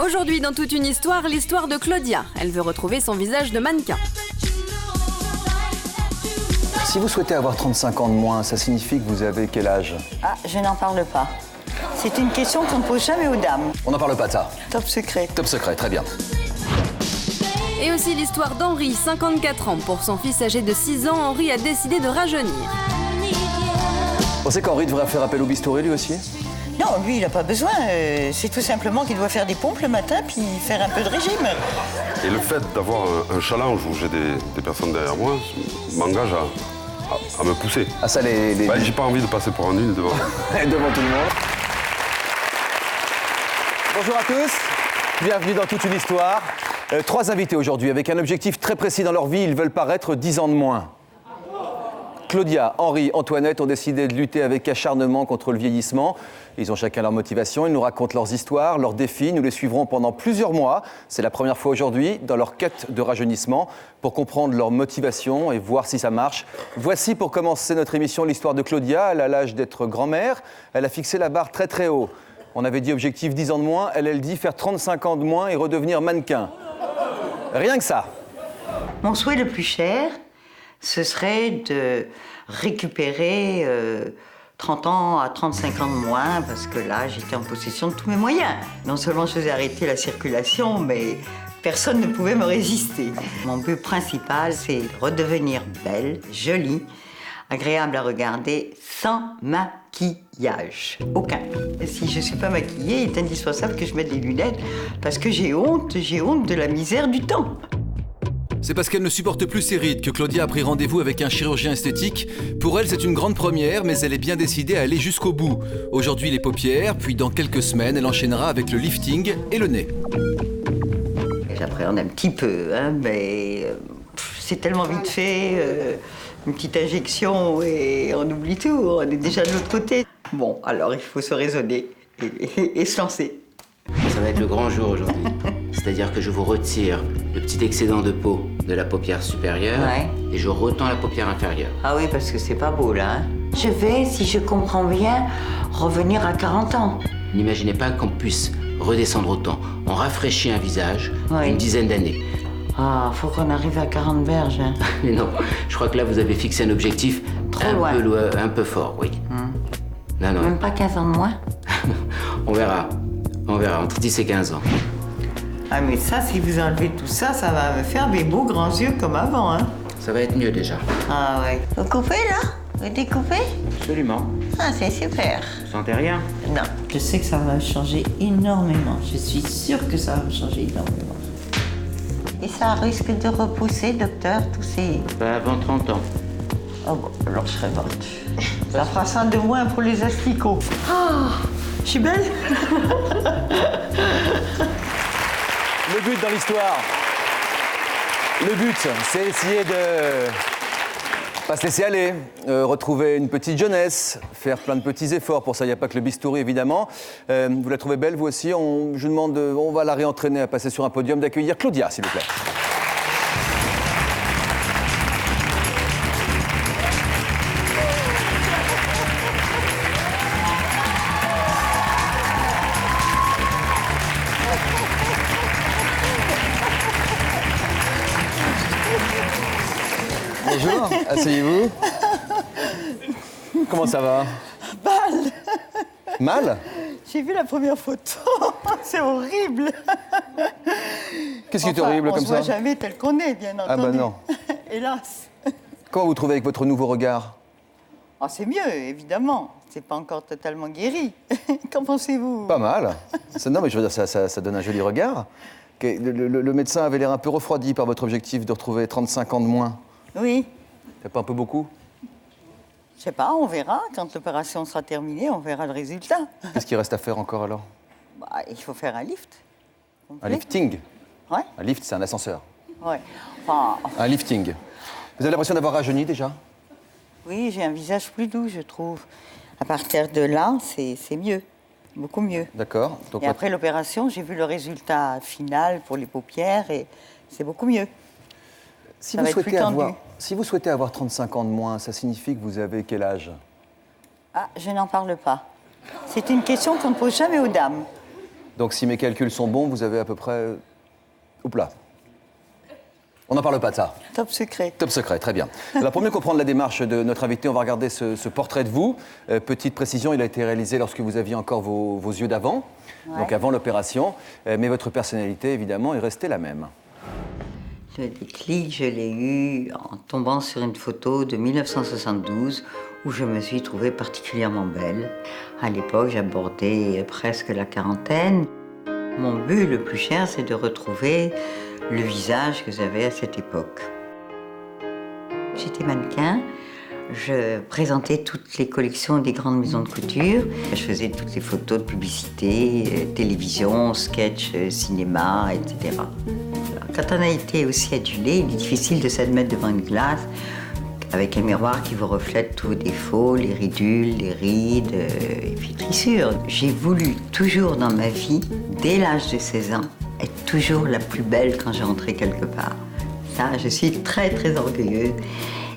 Aujourd'hui, dans toute une histoire, l'histoire de Claudia. Elle veut retrouver son visage de mannequin. Si vous souhaitez avoir 35 ans de moins, ça signifie que vous avez quel âge? Ah, je n'en parle pas. C'est une question qu'on ne pose jamais aux dames. On n'en parle pas de ça. Top secret. Top secret, très bien. Et aussi l'histoire d'Henri, 54 ans. Pour son fils âgé de 6 ans, Henri a décidé de rajeunir. Vous pensez qu'Henri devrait faire appel au bistouri lui aussi? Non, lui, il n'a pas besoin. C'est tout simplement qu'il doit faire des pompes le matin puis faire un peu de régime. Et le fait d'avoir un challenge où j'ai des personnes derrière moi m'engage à me pousser. Ah ça, J'ai pas envie de passer pour un nul devant. devant tout le monde. Bonjour à tous, bienvenue dans toute une histoire. 3 invités aujourd'hui avec un objectif très précis dans leur vie, ils veulent paraître 10 ans de moins. Claudia, Henri, Antoinette ont décidé de lutter avec acharnement contre le vieillissement. Ils ont chacun leur motivation, ils nous racontent leurs histoires, leurs défis. Nous les suivrons pendant plusieurs mois. C'est la première fois aujourd'hui dans leur quête de rajeunissement pour comprendre leur motivation et voir si ça marche. Voici pour commencer notre émission l'histoire de Claudia. Elle a l'âge d'être grand-mère. Elle a fixé la barre très très haut. On avait dit objectif 10 ans de moins. Elle dit faire 35 ans de moins et redevenir mannequin. Rien que ça. Mon souhait le plus cher, ce serait de récupérer 30 ans à 35 ans de moins, parce que là, j'étais en possession de tous mes moyens. Non seulement je faisais arrêter la circulation, mais personne ne pouvait me résister. Mon but principal, c'est de redevenir belle, jolie, agréable à regarder, sans maquillage. Aucun. Et si je ne suis pas maquillée, il est indispensable que je mette des lunettes, parce que j'ai honte de la misère du temps. C'est parce qu'elle ne supporte plus ses rides que Claudia a pris rendez-vous avec un chirurgien esthétique. Pour elle, c'est une grande première, mais elle est bien décidée à aller jusqu'au bout. Aujourd'hui, les paupières, puis dans quelques semaines, elle enchaînera avec le lifting et le nez. J'appréhende un petit peu, hein, mais c'est tellement vite fait. Une petite injection et on oublie tout, on est déjà de l'autre côté. Bon, alors il faut se raisonner et se lancer. Ça va être le grand jour aujourd'hui. C'est-à-dire que je vous retire le petit excédent de peau de la paupière supérieure et je retends la paupière inférieure. Ah oui, parce que c'est pas beau là. Hein. Je vais, si je comprends bien, revenir à 40 ans. N'imaginez pas qu'on puisse redescendre autant. On rafraîchit un visage une dizaine d'années. Ah, faut qu'on arrive à 40 berges. Hein. Mais non, je crois que là vous avez fixé un objectif un peu fort, oui. Non, non. Même pas 15 ans de moins. On verra, entre 10 et 15 ans. Ah mais ça, si vous enlevez tout ça, ça va me faire des beaux grands yeux comme avant, hein. Ça va être mieux déjà. Ah ouais. Vous coupez là? Vous découpez? Absolument. Ah, c'est super. Vous sentez rien? Non. Je sais que ça va changer énormément. Je suis sûre que ça va changer énormément. Et ça risque de repousser, docteur, tous ces... Pas avant 30 ans. Oh bon, alors je serai morte. Ça fera ça de moins pour les asticots. Ah, je suis belle. Le but dans l'histoire, c'est essayer de pas se laisser aller, retrouver une petite jeunesse, faire plein de petits efforts. Pour ça, il n'y a pas que le bistouri, évidemment. Vous la trouvez belle, vous aussi? Je demande, on va la réentraîner à passer sur un podium, d'accueillir Claudia, s'il vous plaît. Bonjour, asseyez-vous. Comment ça va? Mal. Mal? J'ai vu la première photo. C'est horrible. Qu'est-ce qui est horrible comme ça? On ne se voit jamais tel qu'on est, bien entendu. Ah bah non. Hélas. Comment vous trouvez avec votre nouveau regard? Oh, c'est mieux, évidemment. C'est pas encore totalement guéri. Qu'en pensez-vous? Pas mal. Non, mais je veux dire, ça donne un joli regard. Le médecin avait l'air un peu refroidi par votre objectif de retrouver 35 ans de moins. Oui. C'est pas un peu beaucoup? Je sais pas, on verra. Quand l'opération sera terminée, on verra le résultat. Qu'est-ce qu'il reste à faire encore alors? Bah, il faut faire un lift. Un lifting? Ouais. Un lift, c'est un ascenseur. Ouais. Enfin, Un lifting. Vous avez l'impression d'avoir rajeuni déjà? oui, j'ai un visage plus doux, je trouve. À partir de là, c'est mieux. Beaucoup mieux. D'accord. Donc Et après l'opération, j'ai vu le résultat final pour les paupières et c'est beaucoup mieux. si vous souhaitez avoir 35 ans de moins, ça signifie que vous avez quel âge? Ah, je n'en parle pas. C'est une question qu'on ne pose jamais aux dames. Donc si mes calculs sont bons, vous avez à peu près... Oups là. On n'en parle pas de ça. Top secret. Top secret, très bien. Alors pour mieux comprendre la démarche de notre invité, on va regarder ce portrait de vous. Petite précision, il a été réalisé lorsque vous aviez encore vos yeux d'avant, donc avant l'opération. Mais votre personnalité, évidemment, est restée la même. Le déclic, je l'ai eu en tombant sur une photo de 1972 où je me suis trouvée particulièrement belle. À l'époque, j'abordais presque la quarantaine. Mon but le plus cher, c'est de retrouver le visage que j'avais à cette époque. J'étais mannequin, je présentais toutes les collections des grandes maisons de couture. Je faisais toutes les photos de publicité, télévision, sketch, cinéma, etc. Alors, quand on a été aussi adulé, il est difficile de s'admettre devant une glace avec un miroir qui vous reflète tous vos défauts, les ridules, les rides et puis trissures. J'ai voulu toujours dans ma vie, dès l'âge de 16 ans, être toujours la plus belle quand je rentrais quelque part. Ça, je suis très très orgueilleuse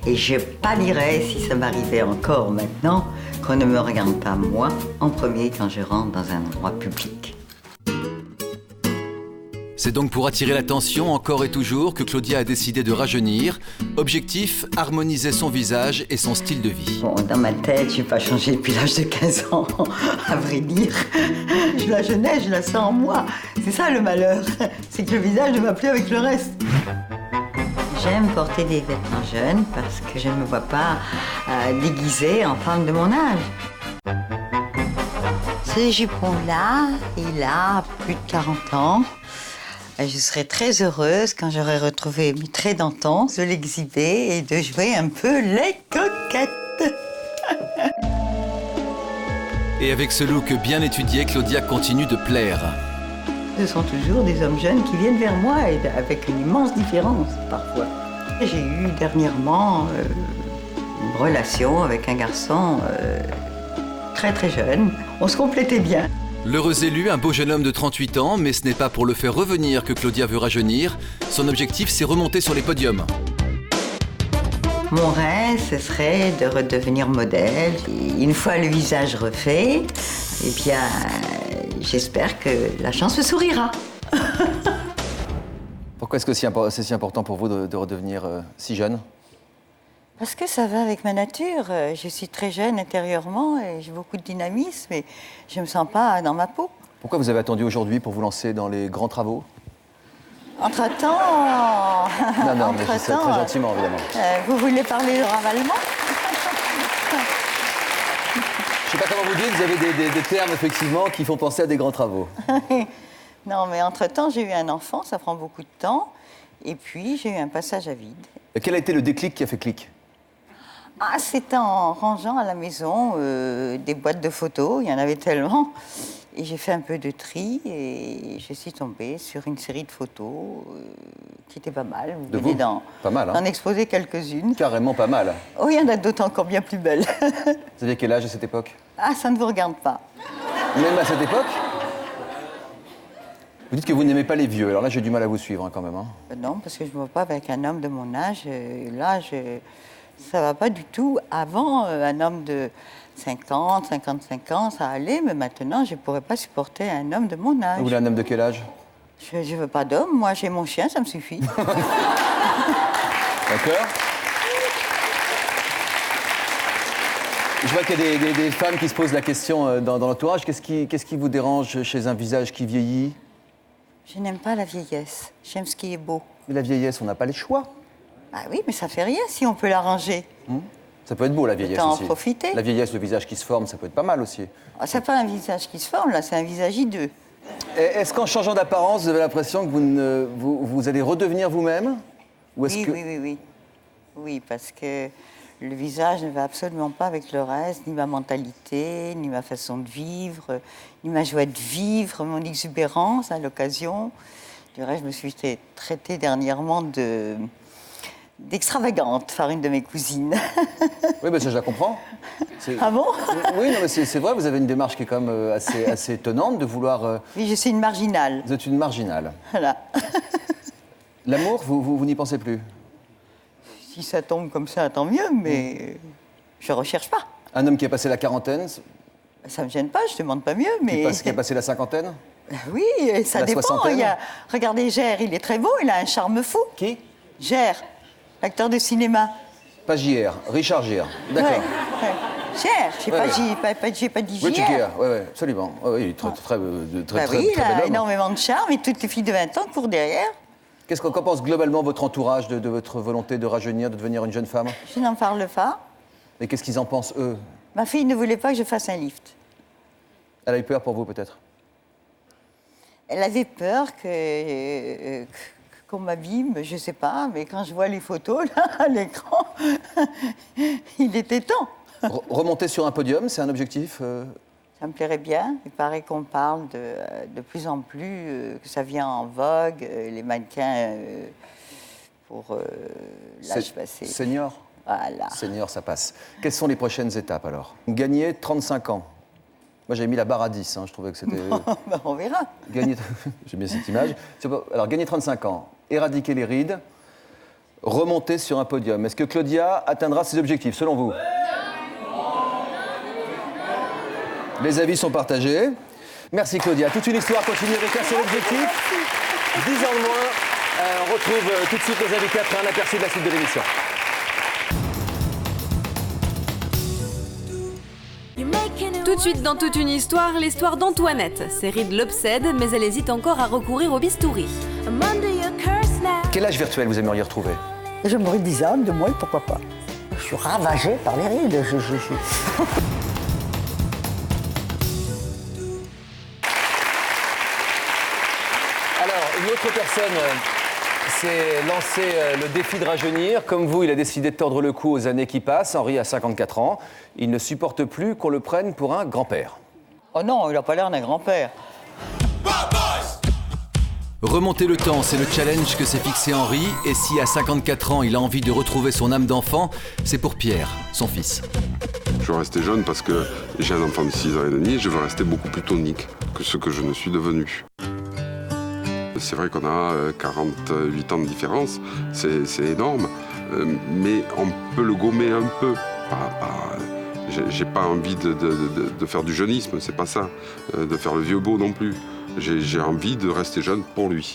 et je pâlirais si ça m'arrivait encore maintenant qu'on ne me regarde pas moi en premier quand je rentre dans un endroit public. C'est donc pour attirer l'attention encore et toujours que Claudia a décidé de rajeunir. Objectif, harmoniser son visage et son style de vie. Bon, dans ma tête, je n'ai pas changé depuis l'âge de 15 ans, à vrai dire. Je la jeunesse, je la sens en moi. C'est ça le malheur, c'est que le visage ne va plus avec le reste. J'aime porter des vêtements jeunes parce que je ne me vois pas déguisée en femme de mon âge. Ce jupon-là, il a plus de 40 ans. Je serais très heureuse quand j'aurai retrouvé mes traits d'antan de l'exhiber et de jouer un peu les coquettes. Et avec ce look bien étudié, Claudia continue de plaire. Ce sont toujours des hommes jeunes qui viennent vers moi et avec une immense différence parfois. J'ai eu dernièrement une relation avec un garçon très très jeune. On se complétait bien. L'heureux élu, un beau jeune homme de 38 ans, mais ce n'est pas pour le faire revenir que Claudia veut rajeunir. Son objectif, c'est remonter sur les podiums. Mon rêve, ce serait de redevenir modèle. Et une fois le visage refait, eh bien, j'espère que la chance me sourira. Pourquoi est-ce que c'est si important pour vous de redevenir si jeune? Parce que ça va avec ma nature. Je suis très jeune intérieurement et j'ai beaucoup de dynamisme et je ne me sens pas dans ma peau. Pourquoi vous avez attendu aujourd'hui pour vous lancer dans les grands travaux? Entre-temps... Non, mais je sais très gentiment, évidemment. Vous voulez parler de ravalement? Je ne sais pas comment vous dites, vous avez des termes, effectivement, qui font penser à des grands travaux. Non, mais entre-temps, j'ai eu un enfant, ça prend beaucoup de temps. Et puis, j'ai eu un passage à vide. Et quel a été le déclic qui a fait clic? Ah, c'était en rangeant à la maison des boîtes de photos, il y en avait tellement. Et j'ai fait un peu de tri et je suis tombée sur une série de photos qui était pas mal. De vous? Pas mal, hein? D'en exposer quelques-unes. Carrément pas mal. Oh, il y en a d'autres encore bien plus belles. Vous aviez quel âge à cette époque? Ah, ça ne vous regarde pas. Même à cette époque? Vous dites que vous n'aimez pas les vieux, alors là j'ai du mal à vous suivre quand même. Hein. Non, parce que je ne me vois pas avec un homme de mon âge. Ça ne va pas du tout. Avant, un homme de 50, 55 ans, ça allait, mais maintenant, je ne pourrais pas supporter un homme de mon âge. Vous voulez un homme de quel âge? Je ne veux pas d'homme, moi j'ai mon chien, ça me suffit. D'accord. Je vois qu'il y a des femmes qui se posent la question dans l'entourage. Qu'est-ce qui vous dérange chez un visage qui vieillit? Je n'aime pas la vieillesse, j'aime ce qui est beau. Mais la vieillesse, on n'a pas les choix. Ah oui, mais ça fait rien si on peut l'arranger. Ça peut être beau, la vieillesse Autant en aussi. profiter. La vieillesse, le visage qui se forme, ça peut être pas mal aussi. Ah, c'est pas un visage qui se forme, là, c'est un visage hideux. Est-ce qu'en changeant d'apparence, vous avez l'impression que vous allez redevenir vous-même? Ou est-ce Oui, que... oui. Oui, parce que le visage ne va absolument pas avec le reste, ni ma mentalité, ni ma façon de vivre, ni ma joie de vivre, mon exubérance à l'occasion. Du reste, je me suis traitée dernièrement d'extravagante par une de mes cousines. Oui, mais ça, je la comprends. Ah bon? Oui, non, mais c'est vrai, vous avez une démarche qui est quand même assez étonnante de vouloir... Oui, je suis une marginale. Vous êtes une marginale. Voilà. L'amour, vous n'y pensez plus? Si ça tombe comme ça, tant mieux, mais je recherche pas. Un homme qui a passé la quarantaine, Ça me gêne pas, je demande pas mieux, mais... qui a passé la cinquantaine? Oui, ça La dépend. soixantaine. Regardez, Gère, il est très beau, il a un charme fou. Qui? Gère, l'acteur de cinéma. Pas JR, Richard JR. D'accord. Ouais. Gère, j'ai pas dit Oui, Gère. Gere, oui, absolument. Oui, très, très, Bah très, oui, il très bel a homme. énormément de charme et toutes les filles de 20 ans courent derrière. Qu'en pense globalement votre entourage de votre volonté de rajeunir, de devenir une jeune femme? Je n'en parle pas. Et qu'est-ce qu'ils en pensent, eux? Ma fille ne voulait pas que je fasse un lift. Elle a eu peur pour vous, peut-être? Elle avait peur qu'on m'abîme, je sais pas, mais quand je vois les photos là à l'écran, il était temps. Remonter sur un podium, c'est un objectif Ça me plairait bien. Il paraît qu'on parle de plus en plus, que ça vient en vogue, les mannequins pour l'âge passé. Senior? Voilà. Senior, ça passe. Quelles sont les prochaines étapes, alors? Gagner 35 ans. Moi, j'avais mis la barre à 10, je trouvais que c'était... Ben, on verra. Gagner... J'aime bien cette image. Alors, gagner 35 ans, éradiquer les rides, remonter sur un podium. Est-ce que Claudia atteindra ses objectifs, selon vous? Les avis sont partagés. Merci Claudia. Toute une histoire continue avec un seul objectif. 10 ans de moins. On retrouve tout de suite nos invités après un aperçu de la suite de l'émission. Tout de suite dans Toute une histoire, l'histoire d'Antoinette. Ses rides l'obsèdent, mais elle hésite encore à recourir au bistouri. Quel âge virtuel vous aimeriez retrouver? J'aimerais 10 ans de moins, pourquoi pas. Je suis ravagée par les rides. Alors, une autre personne s'est lancé le défi de rajeunir. Comme vous, il a décidé de tordre le cou aux années qui passent. Henri a 54 ans. Il ne supporte plus qu'on le prenne pour un grand-père. Oh non, il n'a pas l'air d'un grand-père. Remonter le temps, c'est le challenge que s'est fixé Henri. Et si à 54 ans, il a envie de retrouver son âme d'enfant, c'est pour Pierre, son fils. Je veux rester jeune parce que j'ai un enfant de 6 ans et demi, je veux rester beaucoup plus tonique que ce que je ne suis devenu. C'est vrai qu'on a 48 ans de différence, c'est énorme, mais on peut le gommer un peu. J'ai pas envie de faire du jeunisme, c'est pas ça, de faire le vieux beau non plus. J'ai envie de rester jeune pour lui.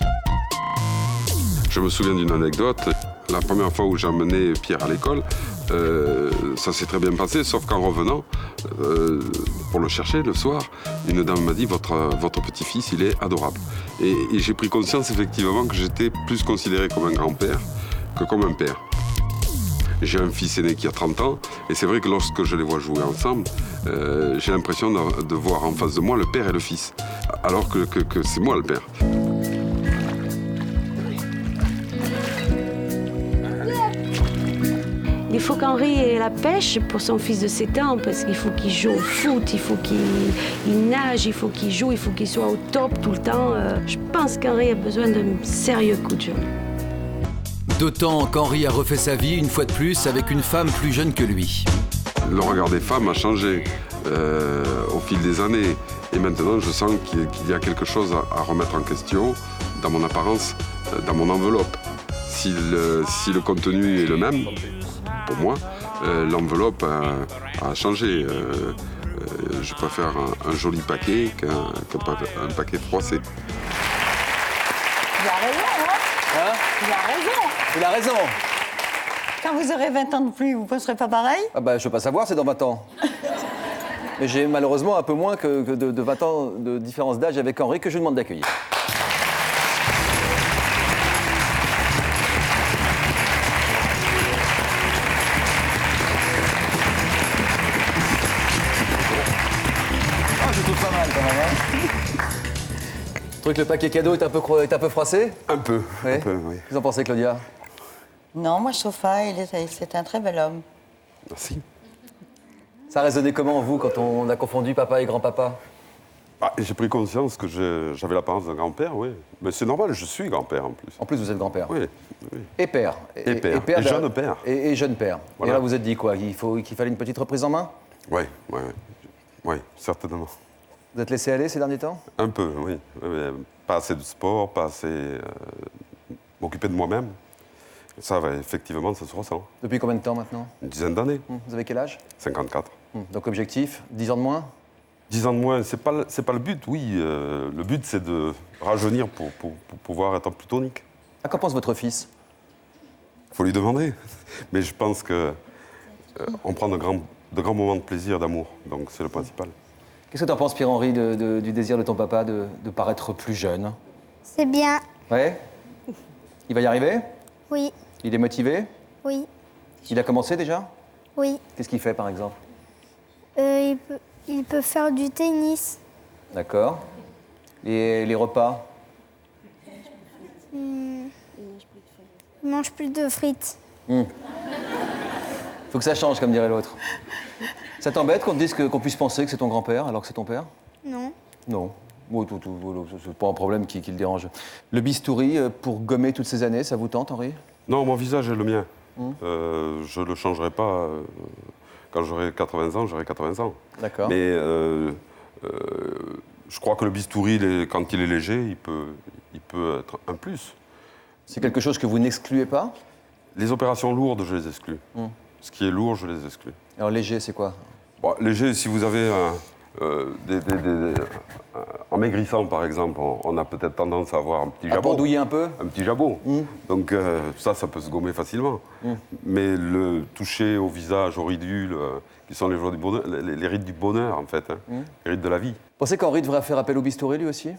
Je me souviens d'une anecdote. La première fois où j'ai emmené Pierre à l'école, ça s'est très bien passé, sauf qu'en revenant, pour le chercher le soir, une dame m'a dit votre petit-fils, il est adorable. Et j'ai pris conscience effectivement que j'étais plus considéré comme un grand-père que comme un père. J'ai un fils aîné qui a 30 ans, et c'est vrai que lorsque je les vois jouer ensemble, j'ai l'impression de voir en face de moi le père et le fils, alors que c'est moi le père. Il faut qu'Henri ait la pêche pour son fils de 7 ans, parce qu'il faut qu'il joue au foot, il faut qu'il nage, il faut qu'il joue, il faut qu'il soit au top tout le temps. Je pense qu'Henri a besoin d'un sérieux coup de jeune. D'autant qu'Henri a refait sa vie une fois de plus avec une femme plus jeune que lui. Le regard des femmes a changé au fil des années. Et maintenant, je sens qu'il y a quelque chose à remettre en question dans mon apparence, dans mon enveloppe. Si le contenu est le même, pour moi, l'enveloppe a changé. Je préfère un joli paquet qu'un paquet froissé. Il a raison, hein? Il a raison. Il a raison. Quand vous aurez 20 ans de plus, vous ne penserez pas pareil? Ah bah, je veux pas savoir, c'est dans 20 ans. Mais j'ai malheureusement un peu moins que de 20 ans de différence d'âge avec Henri, que je vous demande d'accueillir. Ah, je trouve pas mal quand même, hein. Je trouve que le paquet cadeau est un peu froissé. Un peu, Oui. un peu, oui. Vous en pensez, Claudia? Non, moi je trouve pas. C'est un très bel homme. Merci. Ça a résonné comment, vous, quand on a confondu papa et grand-papa? J'ai pris conscience que j'avais l'apparence d'un grand-père, oui. Mais c'est normal, je suis grand-père en plus. En plus, vous êtes grand-père. Oui, oui. Et père. Et père. Et jeune père. Et jeune père. Voilà. Et là, vous êtes dit quoi? Qu'il fallait une petite reprise en main? Oui, oui, oui, certainement. Vous êtes laissé aller ces derniers temps? Un peu, oui. Mais pas assez de sport, pas assez m'occuper de moi-même. Ça, effectivement, ça se ressent. Depuis combien de temps maintenant? Une dizaine d'années. Vous avez quel âge? 54. Donc objectif, 10 ans de moins? 10 ans de moins, c'est pas le but, oui. Le but, c'est de rajeunir pour pouvoir être plus tonique. Ah, qu'en pense votre fils? Il faut lui demander. Mais je pense qu'on prend de grands moments de plaisir et d'amour. Donc c'est le principal. Qu'est-ce que tu en penses, Pierre-Henri, du désir de ton papa de paraître plus jeune? C'est bien. Ouais? Il va y arriver? Oui, Il est motivé? oui, Il a commencé déjà? oui. Qu'est-ce qu'il fait, par exemple? Il peut faire du tennis. D'accord. Et les repas? Il mange plus de frites. Faut que ça change, comme dirait l'autre. Ça t'embête qu'on te dise qu'on puisse penser que c'est ton grand-père alors que c'est ton père? Non. Non. Bon, c'est pas un problème qui le dérange. Le bistouri, pour gommer toutes ces années, ça vous tente, Henri? Non, mon visage est le mien. Je ne le changerai pas. Quand j'aurai 80 ans, j'aurai 80 ans. D'accord. Mais je crois que le bistouri, quand il est léger, il peut être un plus. C'est quelque chose que vous n'excluez pas? Les opérations lourdes, je les exclue. Ce qui est lourd, je les exclue. Alors léger, c'est quoi? Bon, léger, si vous avez en maigrissant, par exemple, on a peut-être tendance à avoir un petit jabot. À pendouiller un peu? Un petit jabot. Donc ça peut se gommer facilement. Mais le toucher au visage, aux ridules, qui sont les rides du bonheur, en fait, les rides de la vie. Vous pensez qu'Henri devrait faire appel au bistouri, lui aussi?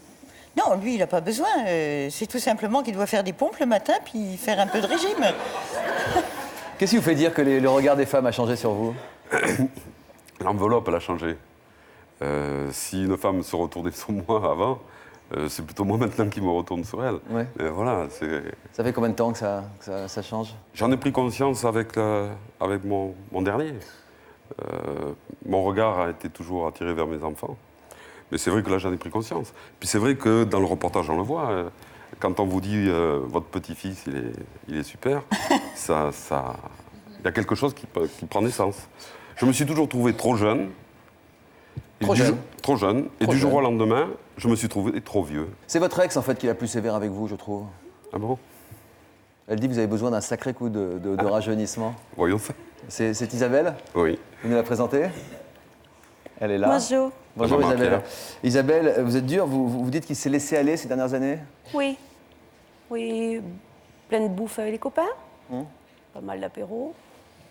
Non, lui, il n'a pas besoin. C'est tout simplement qu'il doit faire des pompes le matin puis faire un peu de régime. Qu'est-ce qui vous fait dire que le regard des femmes a changé sur vous? L'enveloppe, elle a changé. Si une femme se retournait sur moi avant, c'est plutôt moi maintenant qui me retourne sur elle. Ouais. Voilà, Ça fait combien de temps que ça change? J'en ai pris conscience avec mon dernier. Mon regard a été toujours attiré vers mes enfants. Mais c'est vrai que là, j'en ai pris conscience. Puis c'est vrai que dans le reportage, on le voit. Quand on vous dit votre petit-fils, il est super, il y a quelque chose qui prend naissance. Je me suis toujours trouvé trop jeune. Trop jeune. Et du jour au lendemain, je me suis trouvé trop vieux. C'est votre ex, en fait, qui est la plus sévère avec vous, je trouve. Ah bon? Elle dit que vous avez besoin d'un sacré coup de rajeunissement. Voyons ça. C'est Isabelle? Oui. Vous nous la présentez? Elle est là. Bonjour. Bonjour Bonjour, Isabelle. Pierre. Isabelle, vous êtes dure, vous dites qu'il s'est laissé aller ces dernières années? Oui. Oui, plein de bouffe avec les copains. Pas mal d'apéros,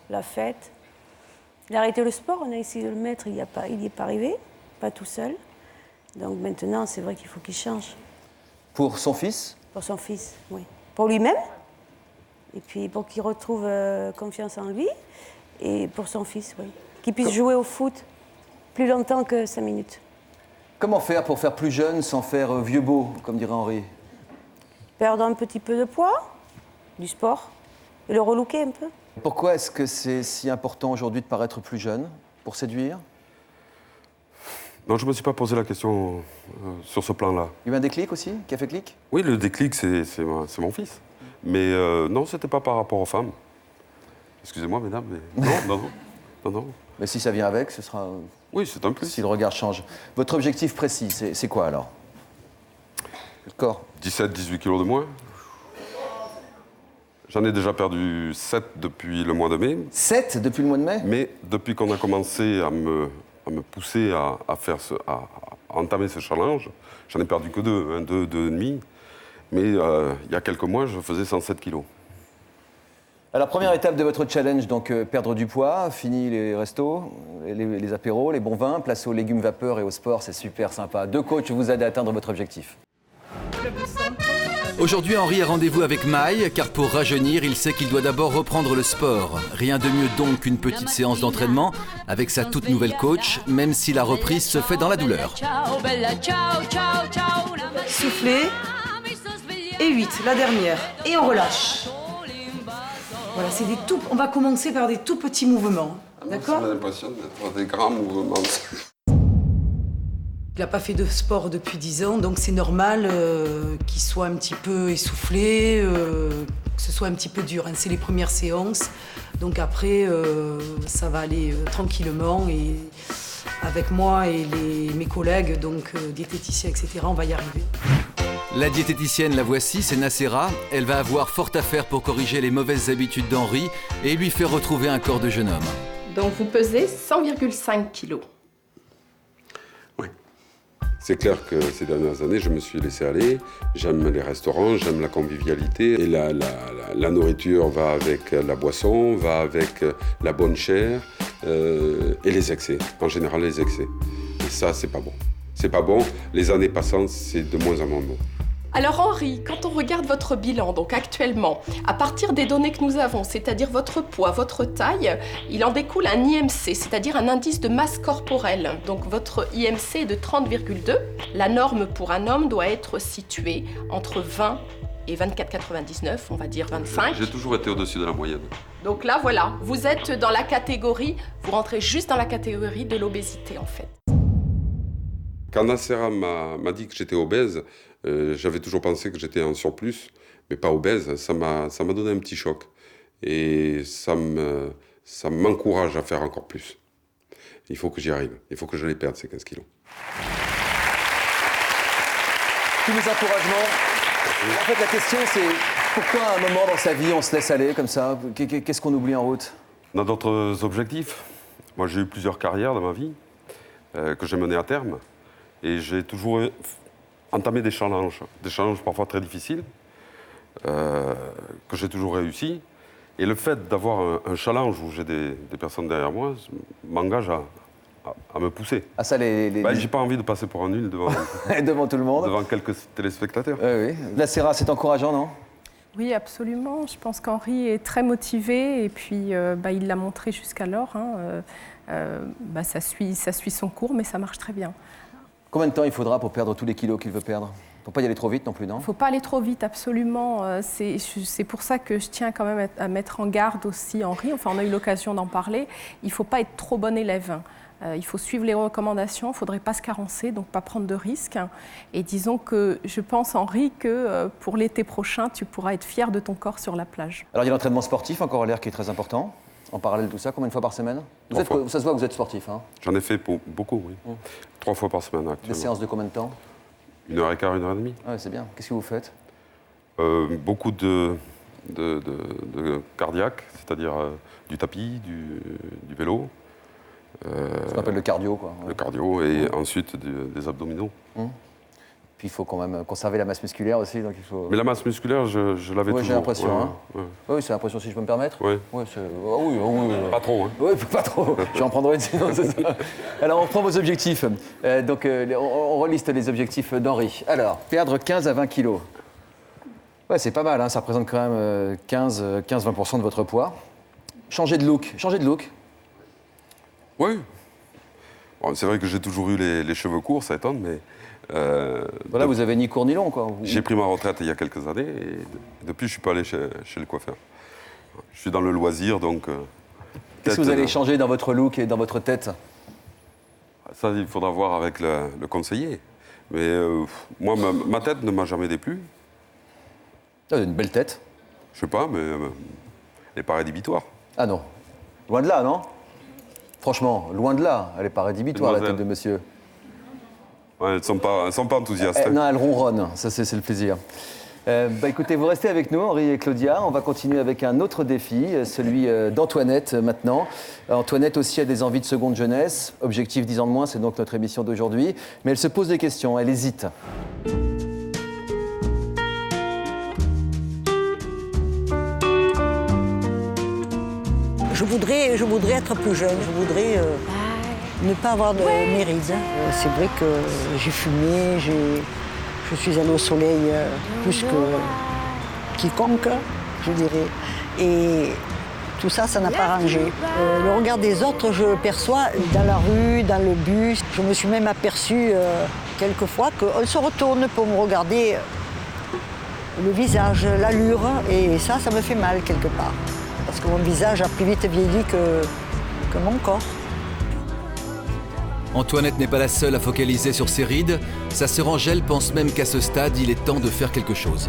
la fête. Il a arrêté le sport, on a essayé de le mettre, il n'y est pas arrivé, pas tout seul. Donc maintenant, c'est vrai qu'il faut qu'il change. Pour son fils? Pour son fils, oui. Pour lui-même, et puis pour qu'il retrouve confiance en lui, et pour son fils, oui. Qu'il puisse jouer au foot plus longtemps que 5 minutes. Comment faire pour faire plus jeune sans faire vieux beau, comme dirait Henri? Perdre un petit peu de poids, du sport, et le relooker un peu. Pourquoi est-ce que c'est si important aujourd'hui de paraître plus jeune? Pour séduire? Non, je ne me suis pas posé la question sur ce plan-là. Il y a eu un déclic aussi, qui a fait clic? Oui, le déclic, c'est mon fils. Mais non, ce n'était pas par rapport aux femmes. Excusez-moi, mesdames, mais non. Mais si ça vient avec, ce sera... Oui, c'est un plus. Si le regard change. Votre objectif précis, c'est quoi alors? Le corps? 17-18 kilos de moins. J'en ai déjà perdu 7 depuis le mois de mai. 7 depuis le mois de mai? Mais depuis qu'on a commencé à me pousser à entamer ce challenge, j'en ai perdu que 2, 2,5. Mais il y a quelques mois, je faisais 107 kilos. Alors, première étape de votre challenge, donc perdre du poids, fini les restos, les apéros, les bons vins, place aux légumes vapeur et au sport, c'est super sympa. 2 coachs vous aident à atteindre votre objectif. Aujourd'hui, Henri a rendez-vous avec Maï, car pour rajeunir, il sait qu'il doit d'abord reprendre le sport. Rien de mieux donc qu'une petite séance d'entraînement avec sa toute nouvelle coach, même si la reprise se fait dans la douleur. Soufflez. Et 8, la dernière. Et on relâche. Voilà, on va commencer par des tout petits mouvements. D'accord? J'ai l'impression d'être des grands mouvements. Il n'a pas fait de sport depuis 10 ans, donc c'est normal qu'il soit un petit peu essoufflé, que ce soit un petit peu dur. Hein. C'est les premières séances, donc après, ça va aller tranquillement. Et avec moi et mes collègues, donc diététiciens, etc., on va y arriver. La diététicienne, la voici, c'est Nacera. Elle va avoir fort à faire pour corriger les mauvaises habitudes d'Henri et lui faire retrouver un corps de jeune homme. Donc vous pesez 100,5 kg. C'est clair que ces dernières années, je me suis laissé aller. J'aime les restaurants, j'aime la convivialité. Et la nourriture va avec la boisson, va avec la bonne chair et les excès. En général, les excès. Et ça, c'est pas bon. C'est pas bon. Les années passant, c'est de moins en moins bon. Alors Henri, quand on regarde votre bilan, donc actuellement, à partir des données que nous avons, c'est-à-dire votre poids, votre taille, il en découle un IMC, c'est-à-dire un indice de masse corporelle. Donc votre IMC est de 30,2. La norme pour un homme doit être située entre 20 et 24,99, on va dire 25. J'ai toujours été au-dessus de la moyenne. Donc là, voilà, vous êtes dans la catégorie, vous rentrez juste dans la catégorie de l'obésité en fait. Quand Nassera m'a dit que j'étais obèse, j'avais toujours pensé que j'étais en surplus, mais pas obèse. Ça m'a donné un petit choc. Et ça m'encourage à faire encore plus. Il faut que j'y arrive. Il faut que je les perde, ces 15 kilos. Tous les encouragements. En fait, la question, c'est pourquoi à un moment dans sa vie, on se laisse aller comme ça? Qu'est-ce qu'on oublie en route? On a d'autres objectifs. Moi, j'ai eu plusieurs carrières dans ma vie que j'ai menées à terme. Et j'ai toujours entamé des challenges parfois très difficiles, que j'ai toujours réussi. Et le fait d'avoir un challenge où j'ai des personnes derrière moi m'engage à me pousser. Ah ça, j'ai pas envie de passer pour un nul devant, devant tout le monde. Devant quelques téléspectateurs. Oui. Nassera, c'est encourageant, non? Oui, absolument. Je pense qu'Henri est très motivé et puis il l'a montré jusqu'alors. Ça suit son cours, mais ça marche très bien. Combien de temps il faudra pour perdre tous les kilos qu'il veut perdre? Il ne faut pas y aller trop vite non plus, non? Il ne faut pas aller trop vite, absolument. C'est pour ça que je tiens quand même à mettre en garde aussi Henri. Enfin, on a eu l'occasion d'en parler. Il ne faut pas être trop bon élève. Il faut suivre les recommandations, il ne faudrait pas se carencer, donc pas prendre de risques. Et disons que je pense, Henri, que pour l'été prochain, tu pourras être fier de ton corps sur la plage. Alors il y a l'entraînement sportif, encore l'air qui est très important. En parallèle de tout ça, combien de fois par semaine? Ça se voit que vous êtes sportif, hein? J'en ai fait beaucoup, oui. 3 fois par semaine actuellement. Des séances de combien de temps? 1h15, 1h30. Ah, c'est bien. Qu'est-ce que vous faites? Beaucoup de cardiaque, c'est-à-dire du tapis, du vélo. Ce qu'on appelle le cardio, quoi. Le cardio et ensuite des abdominaux. Puis il faut quand même conserver la masse musculaire aussi. Donc il faut... Mais la masse musculaire, je l'avais toujours. J'ai l'impression. Oui, c'est l'impression, si je peux me permettre. Oui. Pas trop. Hein. Oui, pas trop. Je vais en prendre une, sinon c'est ça. Alors on reprend vos objectifs. On reliste les objectifs d'Henri. Alors, perdre 15 à 20 kilos. Ouais, c'est pas mal, hein. Ça représente quand même 15-20% de votre poids. Changer de look. Oui. Bon, c'est vrai que j'ai toujours eu les cheveux courts, ça étonne, mais... Voilà, vous avez ni court ni long, quoi. J'ai pris ma retraite il y a quelques années et depuis, je ne suis pas allé chez le coiffeur. Je suis dans le loisir, donc... Qu'est-ce que vous allez changer dans votre look et dans votre tête? Ça, il faudra voir avec le conseiller. Mais moi, ma tête ne m'a jamais déplu. Vous avez une belle tête. Je sais pas, mais elle n'est pas rédhibitoire. Ah non. Loin de là, non? Franchement, loin de là. Elle n'est pas rédhibitoire, la tête de monsieur. Ouais, elles ne sont pas enthousiastes. Non, elles ronronnent, ça c'est le plaisir. Écoutez, vous restez avec nous, Henri et Claudia. On va continuer avec un autre défi, celui d'Antoinette maintenant. Antoinette aussi a des envies de seconde jeunesse. Objectif 10 ans de moins, c'est donc notre émission d'aujourd'hui. Mais elle se pose des questions, elle hésite. Je voudrais être plus jeune, je voudrais ne pas avoir mes rides. C'est vrai que j'ai fumé, je suis allée au soleil plus que quiconque, je dirais. Et tout ça, ça n'a pas rangé. Le regard des autres, je le perçois dans la rue, dans le bus. Je me suis même aperçue quelquefois qu'on se retourne pour me regarder le visage, l'allure. Et ça me fait mal quelque part. Parce que mon visage a plus vite vieilli que mon corps. Antoinette n'est pas la seule à focaliser sur ses rides. Sa sœur Angèle pense même qu'à ce stade, il est temps de faire quelque chose.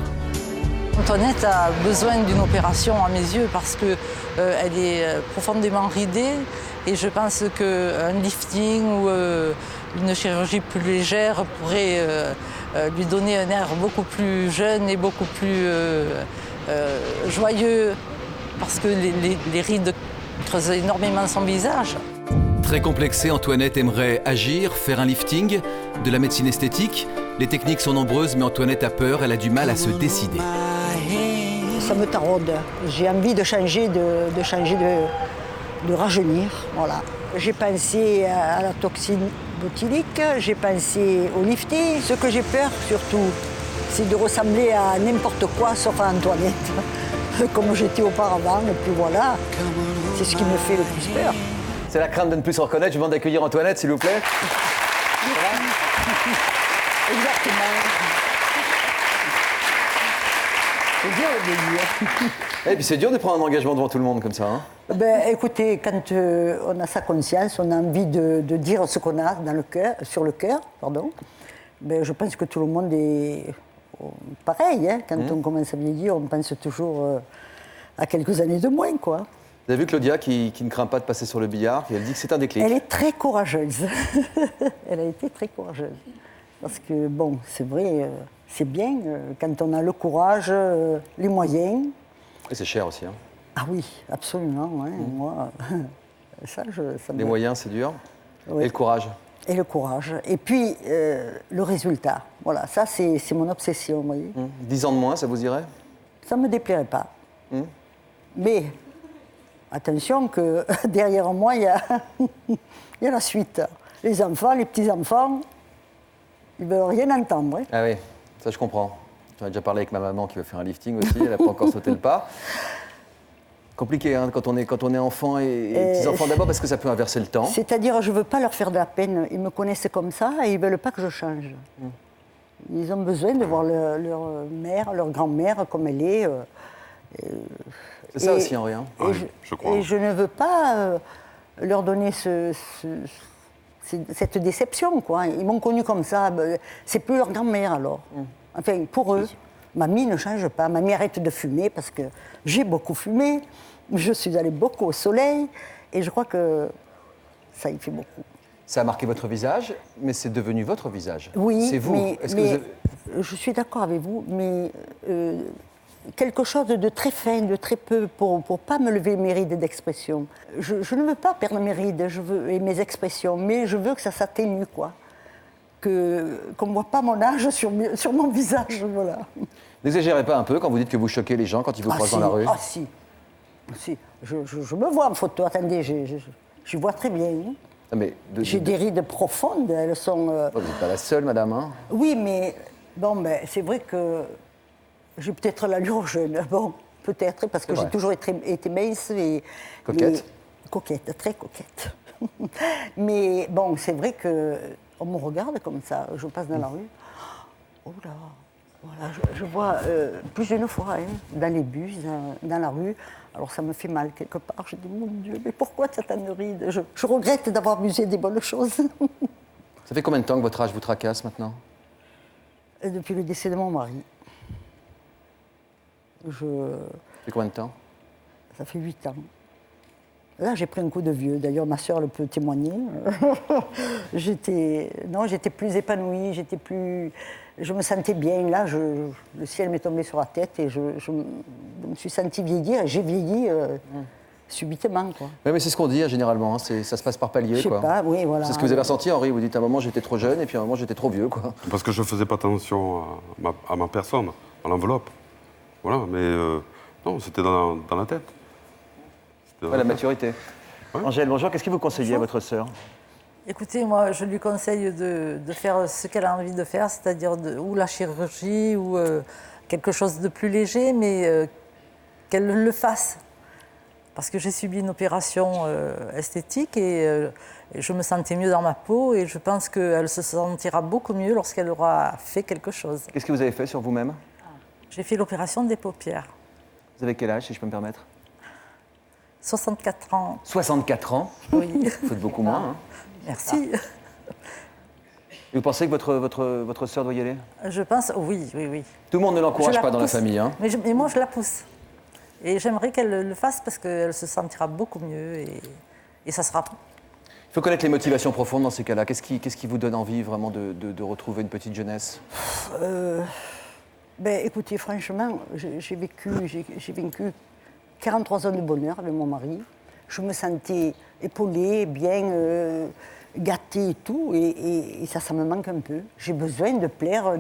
Antoinette a besoin d'une opération à mes yeux parce qu'elle est profondément ridée et je pense qu'un lifting ou une chirurgie plus légère pourrait lui donner un air beaucoup plus jeune et beaucoup plus joyeux parce que les rides creusent énormément son visage. Très complexée, Antoinette aimerait agir, faire un lifting, de la médecine esthétique. Les techniques sont nombreuses, mais Antoinette a peur, elle a du mal à se décider. Ça me taraude. J'ai envie de changer, de rajeunir, voilà. J'ai pensé à la toxine botulique, j'ai pensé au lifting. Ce que j'ai peur, surtout, c'est de ressembler à n'importe quoi, sauf à Antoinette. Comme j'étais auparavant, et puis voilà, c'est ce qui me fait le plus peur. C'est la crainte de ne plus se reconnaître. Je vous demande d'accueillir Antoinette, s'il vous plaît. Exactement. C'est dur le début. Et puis c'est dur de prendre un engagement devant tout le monde comme ça. Hein. Ben, écoutez, quand on a sa conscience, on a envie de dire ce qu'on a dans le cœur, sur le cœur, pardon. Ben, je pense que tout le monde est pareil. Hein. Quand on commence à vieillir, on pense toujours à quelques années de moins, quoi. Vous avez vu Claudia qui ne craint pas de passer sur le billard, et elle dit que c'est un déclic. Elle est très courageuse. Elle a été très courageuse. Parce que, bon, c'est vrai, c'est bien quand on a le courage, les moyens. Et c'est cher aussi. Hein. Ah oui, absolument. Hein. Moi, les moyens, c'est dur. Oui. Et le courage. Et le courage. Et puis, le résultat. Voilà, ça, c'est mon obsession, vous voyez. 10 ans de moins, ça vous irait? Ça ne me déplairait pas. Mais, attention que derrière moi, il y a la suite. Les enfants, les petits-enfants, ils ne veulent rien entendre. Hein. Ah oui, ça je comprends. J'en ai déjà parlé avec ma maman qui veut faire un lifting aussi, elle n'a pas encore sauté le pas. Compliqué hein, quand on est enfant et petits-enfants d'abord parce que ça peut inverser le temps. C'est-à-dire, je ne veux pas leur faire de la peine. Ils me connaissent comme ça et ils ne veulent pas que je change. Ils ont besoin de voir leur mère, leur grand-mère comme elle est. C'est ça aussi, Henri. Hein. Je crois. Et je ne veux pas leur donner cette déception, quoi. Ils m'ont connue comme ça. C'est plus leur grand-mère, alors. Enfin, pour eux. Mamie ne change pas. Mamie arrête de fumer parce que j'ai beaucoup fumé. Je suis allée beaucoup au soleil. Et je crois que ça y fait beaucoup. Ça a marqué votre visage, mais c'est devenu votre visage. Oui, c'est vous. mais je suis d'accord avec vous, mais quelque chose de très fin, de très peu, pour ne pas me lever mes rides d'expression. Je ne veux pas perdre mes rides et mes expressions, mais je veux que ça s'atténue, quoi. Qu'on ne voit pas mon âge sur mon visage, voilà. N'exagérez pas un peu quand vous dites que vous choquez les gens quand ils vous croisent dans la rue. Ah si, si. Je me vois en photo, attendez, je vois très bien. Hein. J'ai des rides profondes, elles sont... Vous n'êtes pas la seule, madame. Hein. Oui, mais bon, c'est vrai que j'ai peut-être l'allure jeune. Bon, peut-être, parce que j'ai toujours été mince et... Coquette. Coquette, très coquette. Mais bon, c'est vrai qu'on me regarde comme ça, je passe dans la rue. Oh là, voilà, je vois plus d'une fois, hein, dans les bus, dans la rue. Alors ça me fait mal quelque part. Je dis, mon Dieu, mais pourquoi cette ride? Je regrette d'avoir abusé des bonnes choses. Ça fait combien de temps que votre âge vous tracasse maintenant? Depuis le décès de mon mari. Ça fait combien de temps? Ça fait 8 ans. Là, j'ai pris un coup de vieux. D'ailleurs, ma sœur le peut témoigner. J'étais plus épanouie, je me sentais bien. Là, le ciel m'est tombé sur la tête et je me suis sentie vieillir. Et j'ai vieilli subitement, quoi. Oui, mais c'est ce qu'on dit, hein, généralement. Hein, ça se passe par palier, je sais quoi. Pas, oui, voilà. C'est ce que vous avez ressenti, Henri. Vous dites à un moment, j'étais trop jeune et puis à un moment, j'étais trop vieux, quoi. Parce que je ne faisais pas attention à ma personne, à l'enveloppe. Voilà, mais non, c'était dans la tête. La maturité. Ouais. Angèle, bonjour. Qu'est-ce que vous conseillez à votre sœur? Écoutez, moi, je lui conseille de faire ce qu'elle a envie de faire, c'est-à-dire ou la chirurgie ou quelque chose de plus léger, mais qu'elle le fasse. Parce que j'ai subi une opération esthétique et je me sentais mieux dans ma peau et je pense qu'elle se sentira beaucoup mieux lorsqu'elle aura fait quelque chose. Qu'est-ce que vous avez fait sur vous-même? J'ai fait l'opération des paupières. Vous avez quel âge, si je peux me permettre? 64 ans. 64 ans? Oui. Vous faites beaucoup moins. Hein. Merci. Et vous pensez que votre sœur doit y aller? Je pense, oui. Tout le monde ne l'encourage pas dans la famille. Hein. Mais moi, je la pousse. Et j'aimerais qu'elle le fasse parce qu'elle se sentira beaucoup mieux et ça sera... Il faut connaître les motivations profondes dans ces cas-là. Qu'est-ce qui vous donne envie vraiment de retrouver une petite jeunesse? Écoutez, franchement, j'ai vécu 43 ans de bonheur avec mon mari. je me sentais épaulée, bien gâtée et tout, et ça me manque un peu. J'ai besoin de plaire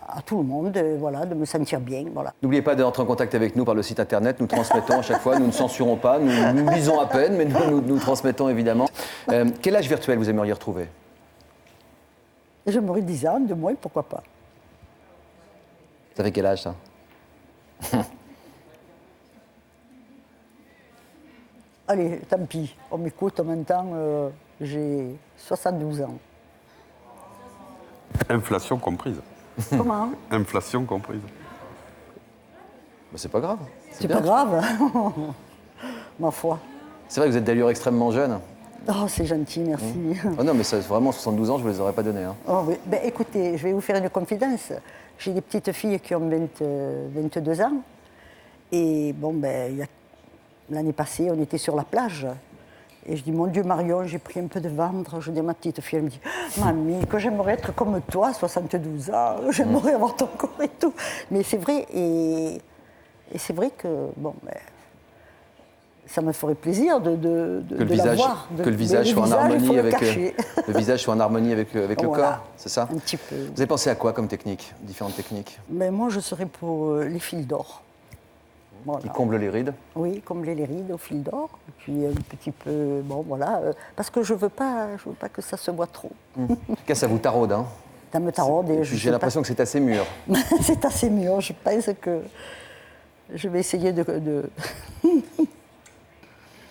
à tout le monde, voilà, de me sentir bien. Voilà. N'oubliez pas d'entrer en contact avec nous par le site internet, nous transmettons à chaque fois, nous ne censurons pas, nous lisons à peine, mais nous transmettons évidemment. Quel âge virtuel vous aimeriez retrouver? J'aimerais 10 ans, de moins, pourquoi pas. Ça fait quel âge ça? Allez, tant pis, on m'écoute, en même temps, j'ai 72 ans. Inflation comprise. Comment? Inflation comprise. Ben, c'est pas grave. C'est pas grave, ma foi. C'est vrai que vous êtes d'allure extrêmement jeune. Oh, c'est gentil, merci. Oh non, mais ça, vraiment, 72 ans, je ne vous les aurais pas donnés. Hein. Oh, oui. Ben, écoutez, je vais vous faire une confidence. J'ai des petites filles qui ont 22 ans. Et bon, ben, l'année passée, on était sur la plage. Et je dis, mon Dieu, Marion, j'ai pris un peu de ventre. Je dis à ma petite fille, elle me dit, mamie, que j'aimerais être comme toi, 72 ans. J'aimerais avoir ton corps et tout. Mais c'est vrai, et c'est vrai que, bon, ben, ça me ferait plaisir de l'avoir. Que le visage soit en harmonie avec le visage soit en harmonie avec le corps, c'est ça? Un petit peu. Vous avez pensé à quoi comme technique, différentes techniques? Mais moi, je serais pour les fils d'or. Voilà. Qui comblent les rides? Oui, combler les rides au fil d'or. Et puis un petit peu, bon voilà, parce que je veux pas que ça se voit trop. En tout cas, ça vous taraude, hein? Ça me taraude. J'ai l'impression que c'est assez mûr. C'est assez mûr. Je pense que je vais essayer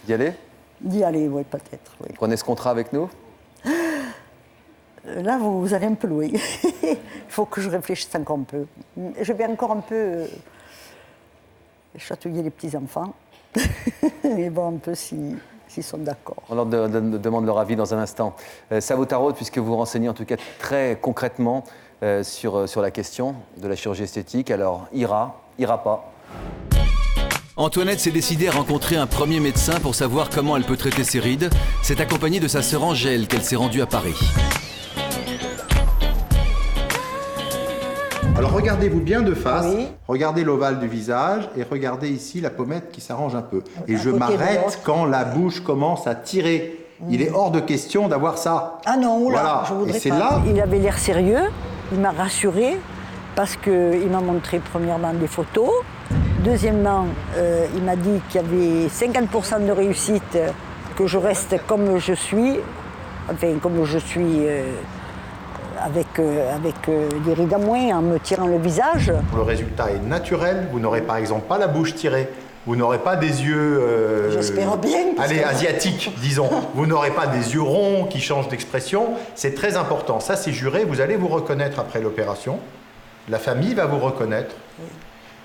D'y aller? D'y aller, oui, peut-être. Oui. Prenez ce contrat avec nous? Là, vous allez un peu loin. Il faut que je réfléchisse encore un peu. Je vais encore un peu chatouiller les petits-enfants et voir un peu s'ils sont d'accord. On leur demande leur avis dans un instant. Ça vous taraude puisque vous renseignez en tout cas très concrètement sur la question de la chirurgie esthétique. Alors, ira pas? Antoinette s'est décidée à rencontrer un premier médecin pour savoir comment elle peut traiter ses rides. C'est accompagnée de sa sœur Angèle qu'elle s'est rendue à Paris. Alors regardez-vous bien de face, regardez l'ovale du visage et regardez ici la pommette qui s'arrange un peu. Et je m'arrête quand la bouche commence à tirer. Il est hors de question d'avoir ça. Ah non, oula, voilà. Je voudrais et c'est pas. là. Il avait l'air sérieux, il m'a rassurée parce qu'il m'a montré premièrement des photos. Deuxièmement, il m'a dit qu'il y avait 50% de réussite, que je reste comme je suis, enfin comme je suis avec des rides à moins, en me tirant le visage. Le résultat est naturel, vous n'aurez par exemple pas la bouche tirée, vous n'aurez pas des yeux... J'espère bien. Allez, asiatiques, disons. Vous n'aurez pas des yeux ronds qui changent d'expression, c'est très important. Ça c'est juré, vous allez vous reconnaître après l'opération, la famille va vous reconnaître. Oui.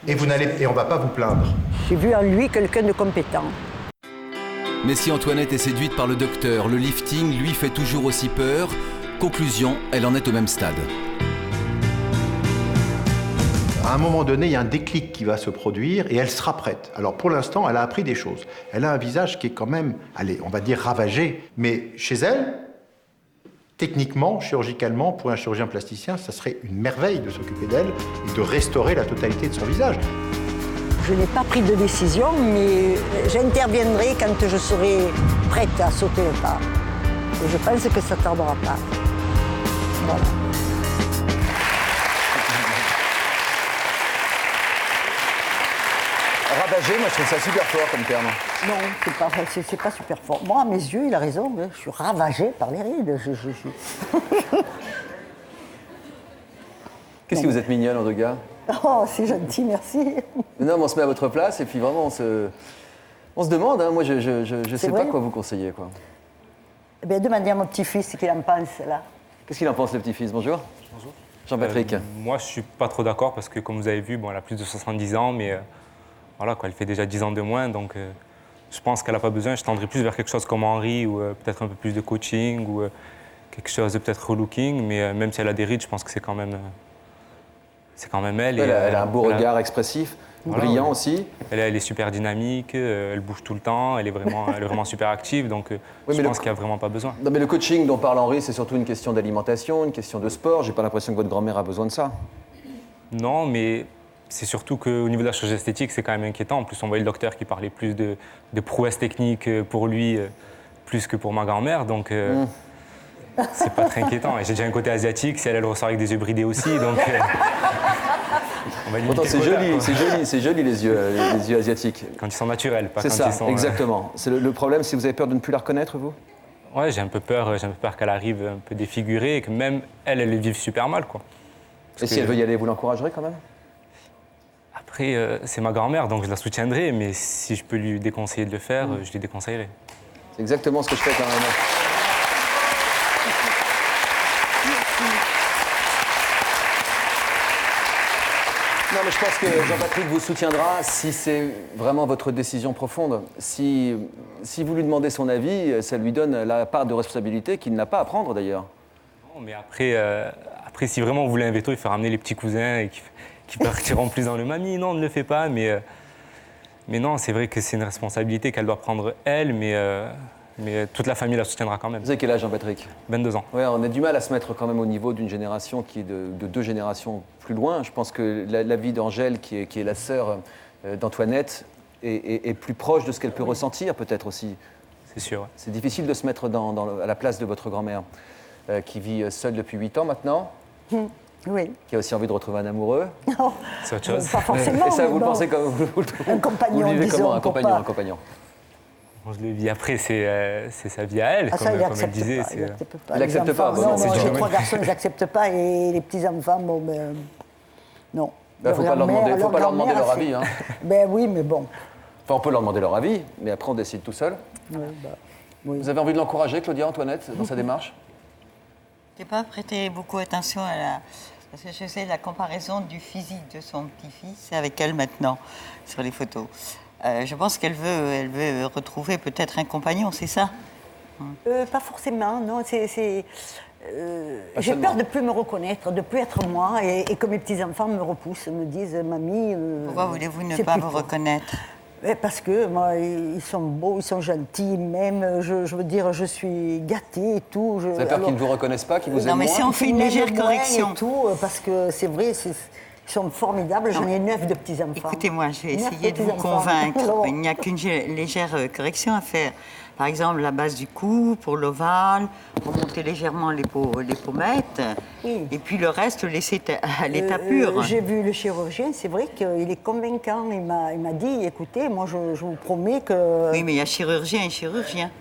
Et on ne va pas vous plaindre. J'ai vu en lui quelqu'un de compétent. Mais si Antoinette est séduite par le docteur, le lifting lui fait toujours aussi peur. Conclusion, elle en est au même stade. À un moment donné, il y a un déclic qui va se produire et elle sera prête. Alors pour l'instant, elle a appris des choses. Elle a un visage qui est quand même, allez, on va dire ravagé. Mais chez elle, techniquement, chirurgicalement, pour un chirurgien plasticien, ça serait une merveille de s'occuper d'elle et de restaurer la totalité de son visage. Je n'ai pas pris de décision, mais j'interviendrai quand je serai prête à sauter le pas. Et je pense que ça ne tardera pas. Voilà. Ravagé, moi je trouve ça super fort comme terme. Non, c'est pas super fort. Moi, à mes yeux, il a raison, je suis ravagée par les rides. Qu'est-ce que vous êtes mignonne en deux gars? Oh, c'est gentil, merci. Non, mais on se met à votre place et puis vraiment on se demande, hein, moi je sais pas quoi vous conseiller, quoi. Eh bien, demandez à mon petit-fils ce qu'il en pense, là. Qu'est-ce qu'il en pense, le petit-fils? Bonjour. Bonjour. Jean-Patrick. Moi, je suis pas trop d'accord parce que, comme vous avez vu, bon, elle a plus de 70 ans, mais voilà, quoi, elle fait déjà 10 ans de moins, donc je pense qu'elle n'a pas besoin. Je tendrai plus vers quelque chose comme Henri ou peut-être un peu plus de coaching ou quelque chose de peut-être relooking, mais même si elle a des rides, je pense que c'est quand même elle. Elle a un beau regard expressif. Voilà, brillant aussi. Elle est super dynamique, elle bouge tout le temps, elle est vraiment super active, donc je pense qu'il n'y a vraiment pas besoin. Non, mais le coaching dont parle Henri, c'est surtout une question d'alimentation, une question de sport. J'ai pas l'impression que votre grand-mère a besoin de ça. Non, mais c'est surtout qu'au niveau de la chirurgie esthétique, c'est quand même inquiétant. En plus, on voyait le docteur qui parlait plus de prouesses techniques pour lui, plus que pour ma grand-mère. Donc, c'est pas très inquiétant. Et j'ai déjà un côté asiatique. Si elle ressort avec des yeux bridés aussi, donc... Pourtant, c'est joli les yeux asiatiques. Quand ils sont naturels, pas quand ils sont... C'est ça, exactement. Le problème, c'est que vous avez peur de ne plus la reconnaître, vous? Ouais, j'ai un peu peur qu'elle arrive un peu défigurée et que même elle vive super mal, quoi. Et si elle veut y aller, vous l'encouragerez quand même? Après, c'est ma grand-mère, donc je la soutiendrai, mais si je peux lui déconseiller de le faire, je lui déconseillerai. C'est exactement ce que je fais quand même. Non, mais je pense que Jean-Patrick vous soutiendra si c'est vraiment votre décision profonde. Si vous lui demandez son avis, ça lui donne la part de responsabilité qu'il n'a pas à prendre d'ailleurs. Non, mais après, si vraiment vous voulez un veto, il faut ramener les petits cousins et qui partiront plus dans le mamie. Non, ne le fais pas, mais non, c'est vrai que c'est une responsabilité qu'elle doit prendre elle, mais toute la famille la soutiendra quand même. Vous avez quel âge, Jean-Patrick? 22 ans. Ouais, on a du mal à se mettre quand même au niveau d'une génération qui est de 2 générations plus loin. Je pense que la vie d'Angèle, qui est la sœur d'Antoinette, est plus proche de ce qu'elle peut ressentir, peut-être aussi. C'est sûr. Ouais. C'est difficile de se mettre à la place de votre grand-mère, qui vit seule depuis 8 ans maintenant. Oui. Qui a aussi envie de retrouver un amoureux. Non, c'est autre chose. Pas forcément. Et ça, vous le pensez comme un compagnon, vous le vivez disons, comment, un compagnon. Je le vis après, c'est sa vie à elle, comme elle disait. Il n'accepte pas. Non, j'ai 3 garçons, ils n'acceptent pas, et les petits-enfants, bon, ben, non. Il ne faut pas leur demander leur avis. Hein. Ben oui, mais bon. Enfin, on peut leur demander leur avis, mais après, on décide tout seul. Oui. Vous avez envie de l'encourager, Claudia, Antoinette, dans sa démarche? Je n'ai pas prêté beaucoup attention parce que je sais la comparaison du physique de son petit-fils avec elle maintenant, sur les photos. Je pense qu'elle veut retrouver peut-être un compagnon, c'est ça? Pas forcément, non. J'ai peur de ne plus me reconnaître, de ne plus être moi, et que mes petits-enfants me repoussent, me disent « Mamie... » Pourquoi voulez-vous ne pas vous reconnaître? Parce que moi, ils sont beaux, ils sont gentils, même, je veux dire, je suis gâtée et tout. Vous avez peur qu'ils ne vous reconnaissent pas, qu'ils vous aiment moins? Non, mais si on fait une légère correction. Et tout, parce que c'est vrai, ils sont formidables, j'en ai 9 de petits-enfants. Écoutez-moi, je vais essayer de vous convaincre. Il n'y a qu'une légère correction à faire. Par exemple, la base du cou, pour l'ovale, remonter légèrement les pommettes, et puis le reste, laisser à l'état pur. J'ai vu le chirurgien, c'est vrai qu'il est convaincant. Il m'a dit, écoutez, moi je vous promets que... Oui, mais il y a chirurgien et chirurgien.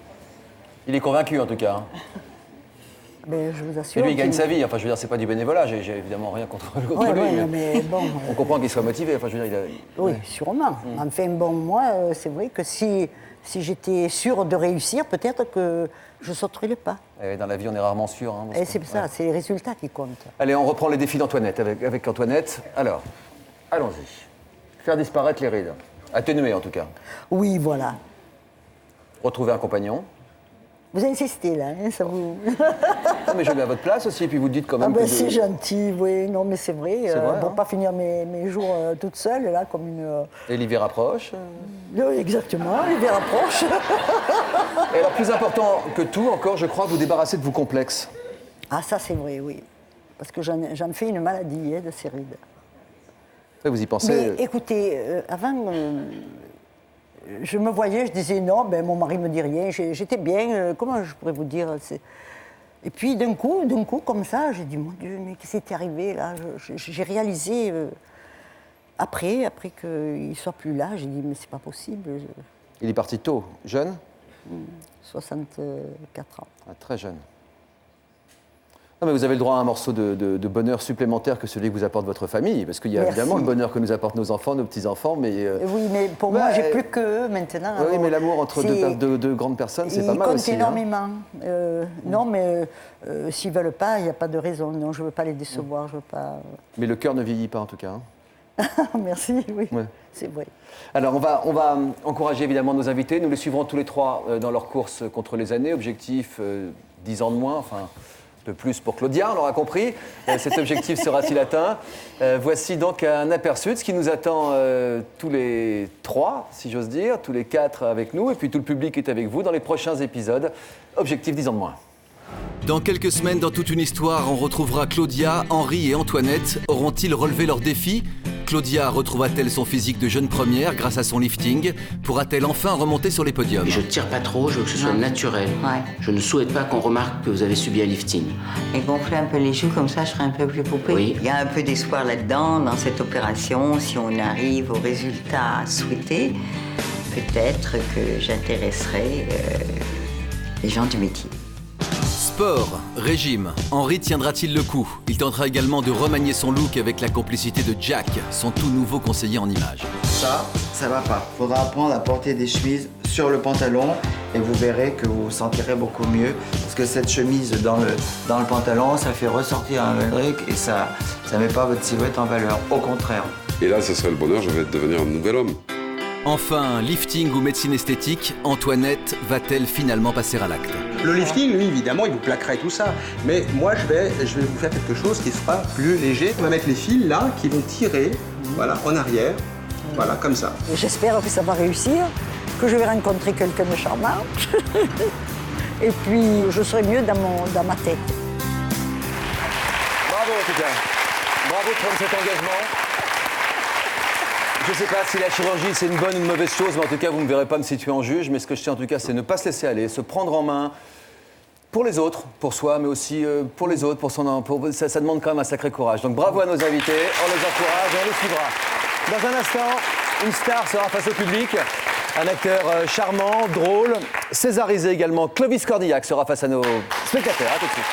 Il est convaincu en tout cas. Hein. Ben, je vous assure. Et lui, il gagne sa vie. Enfin, je veux dire, c'est pas du bénévolat. J'ai évidemment rien contre lui. Mais bon, on comprend qu'il soit motivé. Enfin, je veux dire, oui, sûrement. Enfin, bon, moi, c'est vrai que si j'étais sûre de réussir, peut-être que je sauterais le pas. Et dans la vie, on est rarement sûr. Hein, et c'est ça, c'est les résultats qui comptent. Allez, on reprend les défis d'Antoinette avec Antoinette. Alors, allons-y. Faire disparaître les rides. Atténuer, en tout cas. Oui, voilà. Retrouver un compagnon. Vous insistez là, hein, ça vous... Non, mais je mets à votre place aussi, et puis vous dites quand même que... c'est gentil, oui, non, mais c'est vrai. Pour pas finir mes jours toute seule, là, comme une... Et l'hiver approche. Oui, exactement, l'hiver approche. Et alors, plus important que tout, encore, je crois, vous débarrasser de vos complexes. Ah, ça, c'est vrai, oui. Parce que j'en fais une maladie, de ces rides. Et vous y pensez... Mais écoutez, avant... je me voyais, je disais non, ben, mon mari me dit rien, j'étais bien, comment je pourrais vous dire? Et puis d'un coup, comme ça, j'ai dit, mon Dieu, mais qu'est-ce qui est arrivé là? J'ai réalisé, après qu'il ne soit plus là, j'ai dit, mais c'est pas possible. Il est parti tôt, jeune? 64 ans. Ah, très jeune. Non, mais vous avez le droit à un morceau de bonheur supplémentaire que celui que vous apporte votre famille, parce qu'il y a évidemment le bonheur que nous apportent nos enfants, nos petits-enfants, mais... Oui, mais pour moi, j'ai plus qu'eux maintenant. Oui, mais l'amour entre deux grandes personnes, c'est pas mal aussi. Il compte énormément. Non, mais s'ils ne veulent pas, il n'y a pas de raison. Non, je ne veux pas les décevoir, je veux pas... Mais le cœur ne vieillit pas, en tout cas. Hein. Merci, oui, c'est vrai. Alors, on va encourager évidemment nos invités. Nous les suivrons tous les 3 dans leur course contre les années. Objectif, 10 ans de moins, enfin... Un peu plus pour Claudia, on l'aura compris. Cet objectif sera-t-il atteint? Voici donc un aperçu de ce qui nous attend tous les 3, si j'ose dire, tous les 4 avec nous, et puis tout le public est avec vous dans les prochains épisodes. Objectif 10 ans de moins. Dans quelques semaines, dans toute une histoire, on retrouvera Claudia, Henri et Antoinette. Auront-ils relevé leurs défis? Claudia retrouvera-t-elle son physique de jeune première grâce à son lifting? Pourra-t-elle enfin remonter sur les podiums? Je tire pas trop, je veux que ce soit naturel. Ouais. Je ne souhaite pas qu'on remarque que vous avez subi un lifting. Et gonfler un peu les joues, comme ça je serai un peu plus poupée. Oui. Il y a un peu d'espoir là-dedans, dans cette opération. Si on arrive au résultat souhaité, peut-être que j'intéresserai les gens du métier. Sport, régime, Henri tiendra-t-il le coup? Il tentera également de remanier son look avec la complicité de Jack, son tout nouveau conseiller en images. Ça va pas. Faudra apprendre à porter des chemises sur le pantalon et vous verrez que vous vous sentirez beaucoup mieux parce que cette chemise dans le pantalon, ça fait ressortir un truc et ça met pas votre silhouette en valeur. Au contraire. Et là, ce serait le bonheur, je vais devenir un nouvel homme. Enfin, lifting ou médecine esthétique, Antoinette va-t-elle finalement passer à l'acte? Le lifting, lui, évidemment, il vous plaquerait tout ça. Mais moi, je vais vous faire quelque chose qui sera plus léger. On va mettre les fils là, qui vont tirer, voilà, en arrière. Voilà, comme ça. J'espère que ça va réussir, que je vais rencontrer quelqu'un de charmant. Et puis, je serai mieux dans ma tête. Bravo en tout cas. Bravo de prendre cet engagement. Je ne sais pas si la chirurgie c'est une bonne ou une mauvaise chose, mais en tout cas vous ne me verrez pas me situer en juge. Mais ce que je sais en tout cas c'est ne pas se laisser aller, se prendre en main pour les autres, pour soi, mais aussi pour les autres, ça demande quand même un sacré courage. Donc bravo à nos invités, on les encourage et on les suivra. Dans un instant, une star sera face au public, un acteur charmant, drôle, césarisé également. Clovis Cornillac sera face à nos spectateurs. À tout de suite.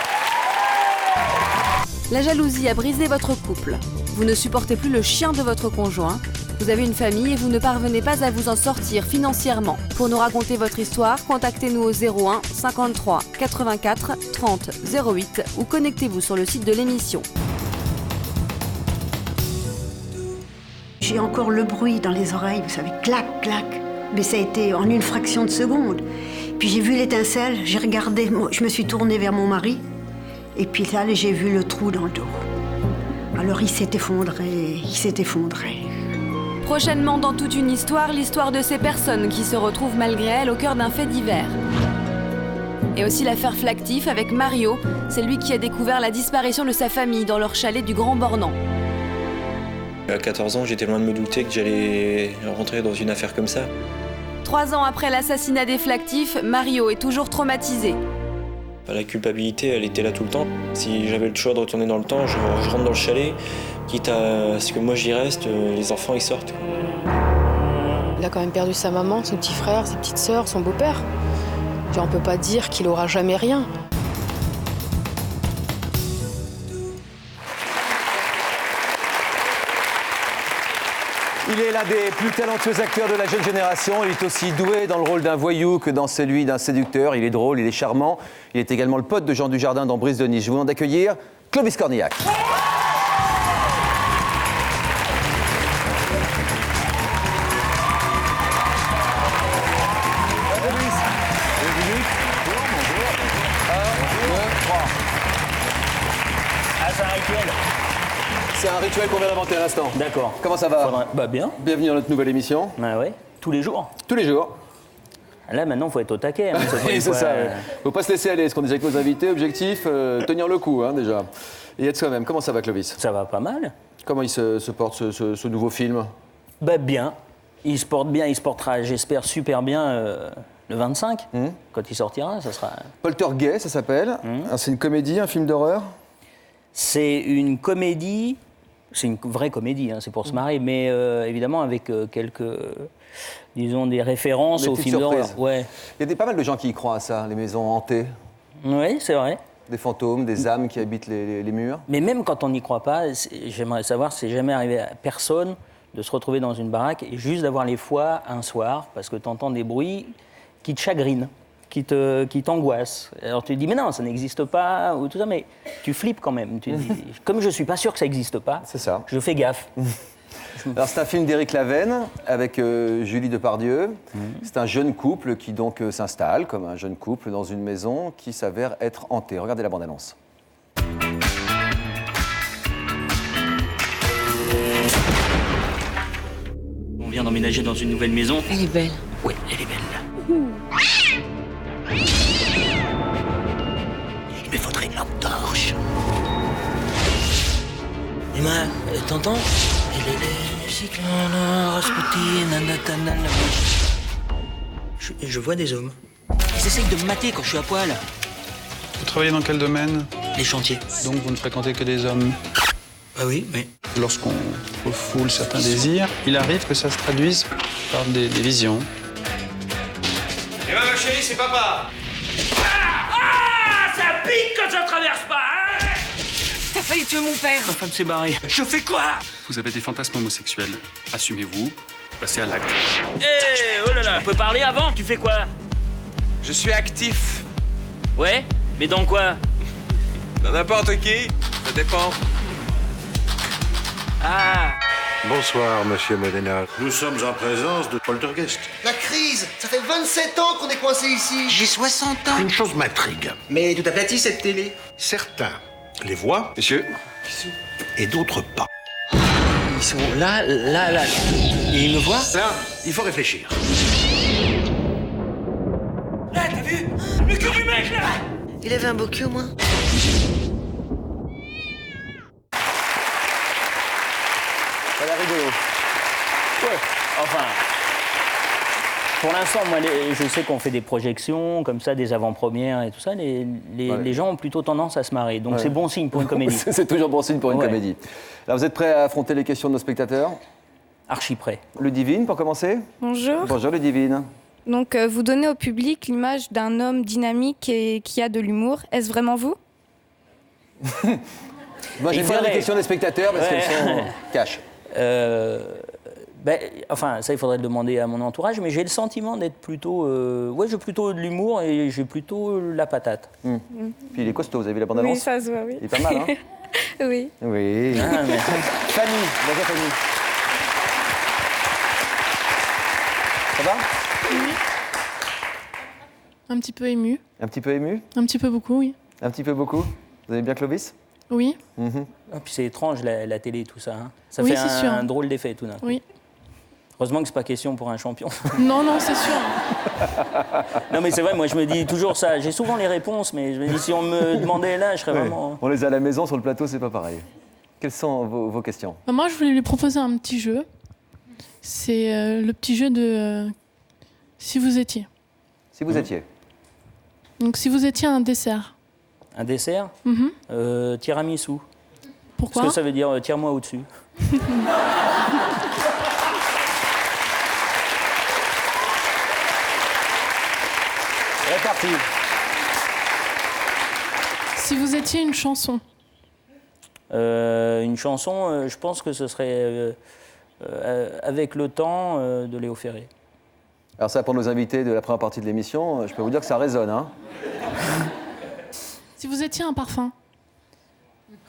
La jalousie a brisé votre couple. Vous ne supportez plus le chien de votre conjoint. Vous avez une famille et vous ne parvenez pas à vous en sortir financièrement. Pour nous raconter votre histoire, contactez-nous au 01 53 84 30 08 ou connectez-vous sur le site de l'émission. J'ai encore le bruit dans les oreilles, vous savez, clac, clac. Mais ça a été en une fraction de seconde. Puis j'ai vu l'étincelle, j'ai regardé, je me suis tournée vers mon mari. Et puis là, j'ai vu le trou dans le dos. Alors il s'est effondré, Prochainement dans Toute une histoire, l'histoire de ces personnes qui se retrouvent malgré elles au cœur d'un fait divers. Et aussi l'affaire Flactif avec Mario, c'est lui qui a découvert la disparition de sa famille dans leur chalet du Grand Bornand. À 14 ans, j'étais loin de me douter que j'allais rentrer dans une affaire comme ça. 3 ans après l'assassinat des Flactifs, Mario est toujours traumatisé. La culpabilité, elle était là tout le temps. Si j'avais le choix de retourner dans le temps, je rentre dans le chalet, quitte à ce que moi j'y reste, les enfants ils sortent. Il a quand même perdu sa maman, son petit frère, ses petites sœurs, son beau-père. Genre, on peut pas dire qu'il aura jamais rien. Il est l'un des plus talentueux acteurs de la jeune génération. Il est aussi doué dans le rôle d'un voyou que dans celui d'un séducteur. Il est drôle, il est charmant. Il est également le pote de Jean Dujardin dans Brise de Nice. Je vous demande d'accueillir Clovis Cornillac. C'est un rituel qu'on vient d'inventer à l'instant. D'accord. Comment ça va? Bah bien. Bienvenue dans notre nouvelle émission. Ah ouais. Tous les jours. Tous les jours. Là maintenant, faut être au taquet. Hein, oui, c'est ça. Faut pas se laisser aller. Ce qu'on disait avec nos invités, objectif, tenir le coup, hein, déjà. Et être soi-même. Comment ça va, Clovis? Ça va pas mal. Comment il se porte ce nouveau film? Bah bien. Il se porte bien. Il se portera, j'espère, super bien le 25, quand il sortira. Ça sera. Poltergeist, ça s'appelle. C'est une comédie, un film d'horreur? C'est une comédie. C'est une vraie comédie, hein, c'est pour se marrer, mais évidemment avec quelques, disons, des références au film d'horreur. Ouais. Il y a pas mal de gens qui y croient à ça, les maisons hantées. Oui, c'est vrai. Des fantômes, des âmes qui habitent les murs. Mais même quand on n'y croit pas, j'aimerais savoir si c'est jamais arrivé à personne de se retrouver dans une baraque et juste d'avoir les foies un soir, parce que tu entends des bruits qui te chagrinent, qui t'angoissent. Alors tu te dis, mais non, ça n'existe pas, ou tout ça, mais tu flippes quand même. Tu te dis, comme je ne suis pas sûr que ça n'existe pas, je fais gaffe. Alors c'est un film d'Éric Lavenne avec Julie Depardieu. C'est un jeune couple qui donc s'installe comme un jeune couple dans une maison qui s'avère être hantée. Regardez la bande-annonce. On vient d'emménager dans une nouvelle maison. Elle est belle. Oui, elle est belle. Il me faudrait une lampe torche. Emma, t'entends? Elle Je vois des hommes. Ils essayent de me mater quand je suis à poil. Vous travaillez dans quel domaine? Les chantiers. Donc vous ne fréquentez que des hommes? Ah oui, oui. Lorsqu'on refoule certains désirs, il arrive que ça se traduise par des visions. Eh ben ma chérie, c'est papa. Ça pique quand ça traverse pas, hein? T'as failli tuer mon père. Ma femme s'est barrée. Je fais quoi? Vous avez des fantasmes homosexuels. Assumez-vous, passez à l'acte. Oh là là, on peut parler avant? Tu fais quoi? Je suis actif. Ouais? Mais dans quoi? Dans n'importe qui, ça dépend. Ah! Bonsoir, monsieur Modena. Nous sommes en présence de poltergeist. La crise! Ça fait 27 ans qu'on est coincé ici! J'ai 60 ans! Une chose m'intrigue. Mais tout aplati cette télé? Certains les voient, monsieur, et d'autres pas. Ils sont là. Et ils me voient? Là, il faut réfléchir. Là, t'as vu? Le cul du mec, là! Il avait un beau cul au moins. Ça a l'air rigolo. Ouais, enfin... Pour l'instant, moi, je sais qu'on fait des projections, comme ça, des avant-premières et tout ça. Les gens ont plutôt tendance à se marrer. Donc c'est bon signe pour une comédie. C'est toujours bon signe pour une comédie. Alors vous êtes prêts à affronter les questions de nos spectateurs? Archi prêt. Ludivine, pour commencer. Bonjour. Bonjour Ludivine. Donc vous donnez au public l'image d'un homme dynamique et qui a de l'humour. Est-ce vraiment vous? Moi j'aime bien les questions des spectateurs parce qu'elles sont cash. Enfin, ça, il faudrait le demander à mon entourage, mais j'ai le sentiment d'être plutôt... j'ai plutôt de l'humour et j'ai plutôt la patate. Puis il est costaud, vous avez vu la bande-annonce? Oui, ça se voit, oui. Il est pas mal, hein? Oui. Oui. Ah, mais... Fanny, bonjour Fanny. Ça va? Oui. Un petit peu ému. Un petit peu ému? Un petit peu beaucoup, oui. Un petit peu beaucoup? Vous aimez bien Clovis? Oui. Ah, puis c'est étrange, la télé, tout ça. Hein. Ça oui, fait sûr. un drôle d'effet, tout d'un coup. Oui. Heureusement que c'est pas question pour un champion. Non, c'est sûr. Non, mais c'est vrai, moi, je me dis toujours ça. J'ai souvent les réponses, mais je me dis, si on me demandait là, je serais vraiment... On les a à la maison, sur le plateau, c'est pas pareil. Quelles sont vos questions? Moi, je voulais lui proposer un petit jeu. C'est le petit jeu de si vous étiez. Si vous étiez. Donc, si vous étiez un dessert. Un dessert? Tiramisu. Pourquoi? Parce que ça veut dire tire-moi au-dessus. C'est parti. Si vous étiez une chanson. Une chanson, je pense que ce serait Avec le temps de Léo Ferré. Alors ça, pour nos invités de la première partie de l'émission, je peux vous dire que ça résonne. Hein. Si vous étiez un parfum.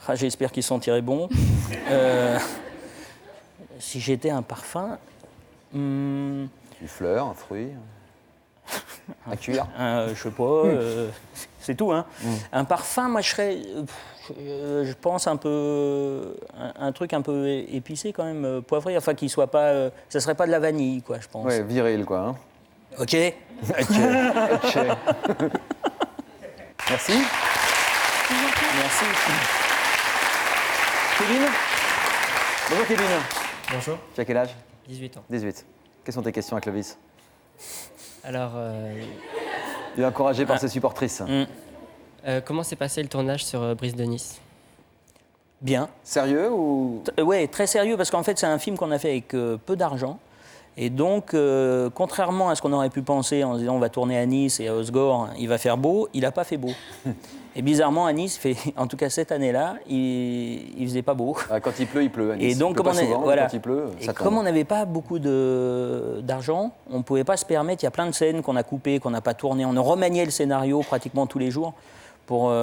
Ah, j'espère qu'il sentirait bon. Si j'étais un parfum... Une fleur, un fruit, un cuir. Je sais pas, c'est tout. Hein. Un parfum, moi je serais... je pense un truc un peu épicé quand même, poivré, enfin qu'il soit pas... ça serait pas de la vanille, quoi, je pense. Ouais, viril, quoi. Hein. Ok. Ok. Merci. Merci. Kevin. Bonjour Kevin. Bonjour. Tu as quel âge? 18 ans. 18. Quelles sont tes questions à Clovis? Alors... Il est encouragé par ses supportrices. Comment s'est passé le tournage sur Brise de Nice? Bien. Sérieux ou... Ouais, très sérieux, parce qu'en fait, c'est un film qu'on a fait avec peu d'argent. Et donc, contrairement à ce qu'on aurait pu penser en se disant on va tourner à Nice et à Osgore, il va faire beau, il n'a pas fait beau. Et bizarrement, à Nice, en tout cas cette année-là, il faisait pas beau. Quand il pleut à Nice. Et donc, comme voilà. Quand il pleut, ça tombe. Comme on n'avait pas beaucoup d'argent, on ne pouvait pas se permettre. Il y a plein de scènes qu'on a coupées, qu'on n'a pas tournées. On remaniait le scénario pratiquement tous les jours pour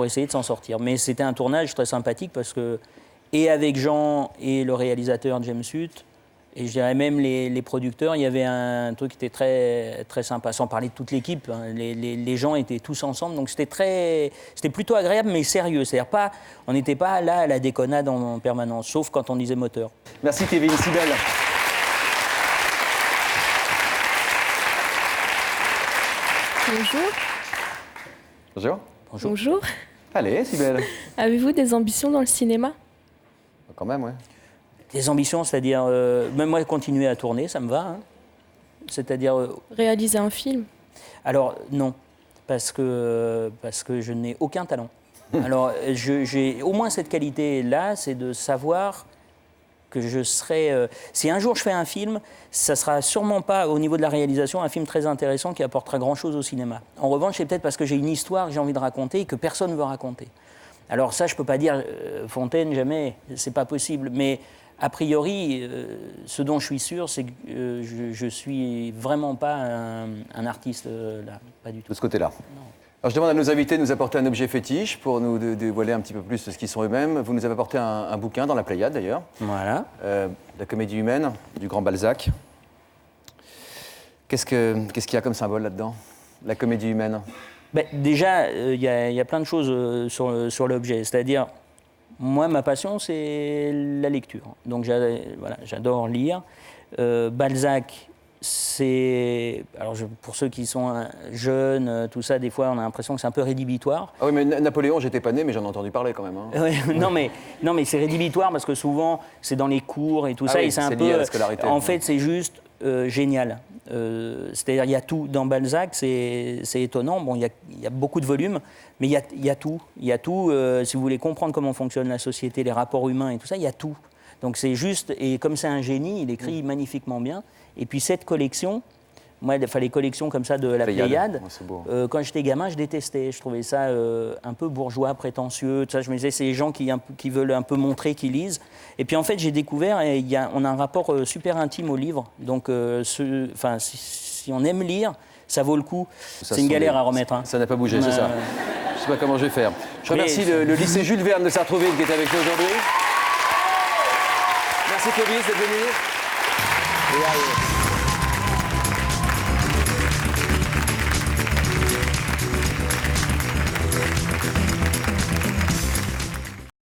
essayer de s'en sortir. Mais c'était un tournage très sympathique parce que, et avec Jean et le réalisateur James Hutt, et je dirais même les producteurs, il y avait un truc qui était très, très sympa, sans parler de toute l'équipe. Hein. Les gens étaient tous ensemble, donc c'était plutôt agréable, mais sérieux. C'est-à-dire on n'était pas là à la déconnade en permanence, sauf quand on disait moteur. Merci Kevin, si belle. Bonjour. Bonjour. Bonjour. Allez, si belle. Avez-vous des ambitions dans le cinéma? Quand même, ouais. Des ambitions, c'est-à-dire, même moi, continuer à tourner, ça me va. Hein. C'est-à-dire... Réaliser un film? Alors, non, parce que je n'ai aucun talent. Alors, j'ai au moins cette qualité-là, c'est de savoir que je serai... si un jour je fais un film, ça sera sûrement pas, au niveau de la réalisation, un film très intéressant qui apportera grand-chose au cinéma. En revanche, c'est peut-être parce que j'ai une histoire que j'ai envie de raconter et que personne ne veut raconter. Alors ça, je ne peux pas dire Fontaine, jamais, c'est pas possible. Mais a priori, ce dont je suis sûr, c'est que je suis vraiment pas un artiste là, pas du tout. De ce côté-là. Alors je demande à nos invités de nous apporter un objet fétiche pour nous dévoiler un petit peu plus de ce qu'ils sont eux-mêmes. Vous nous avez apporté un bouquin dans la Pléiade d'ailleurs. Voilà. La comédie humaine du grand Balzac. Qu'est-ce qu'il y a comme symbole là-dedans? La comédie humaine. Ben, déjà, il y a plein de choses sur l'objet. C'est-à-dire, moi, ma passion, c'est la lecture. Donc voilà, j'adore lire. Balzac, c'est... Alors, pour ceux qui sont jeunes, tout ça, des fois, on a l'impression que c'est un peu rédhibitoire. Ah oui, mais Napoléon, j'étais pas né, mais j'en ai entendu parler quand même. Hein. Ouais, non, mais c'est rédhibitoire parce que souvent, c'est dans les cours et tout ça. Oui, et c'est un peu... lié à la scolarité. En fait, c'est juste génial. C'est-à-dire, il y a tout. Dans Balzac, c'est étonnant. Bon, il y a beaucoup de volumes, mais il y a tout. Il y a tout. Si vous voulez comprendre comment fonctionne la société, les rapports humains et tout ça, il y a tout. Donc c'est juste, et comme c'est un génie, il écrit magnifiquement bien. Et puis cette collection, moi, les collections comme ça de la Pléiade, quand j'étais gamin, je détestais. Je trouvais ça un peu bourgeois, prétentieux. Tout ça, je me disais, c'est les gens qui veulent un peu montrer qu'ils lisent. Et puis en fait, j'ai découvert, on a un rapport super intime au livre. Donc si on aime lire, ça vaut le coup. C'est une galère à remettre. Hein. Ça n'a pas bougé, c'est ça. Je ne sais pas comment je vais faire. Je remercie le lycée Jules Verne de Sartrouville qui est avec nous aujourd'hui. Merci Clovis d'être venu.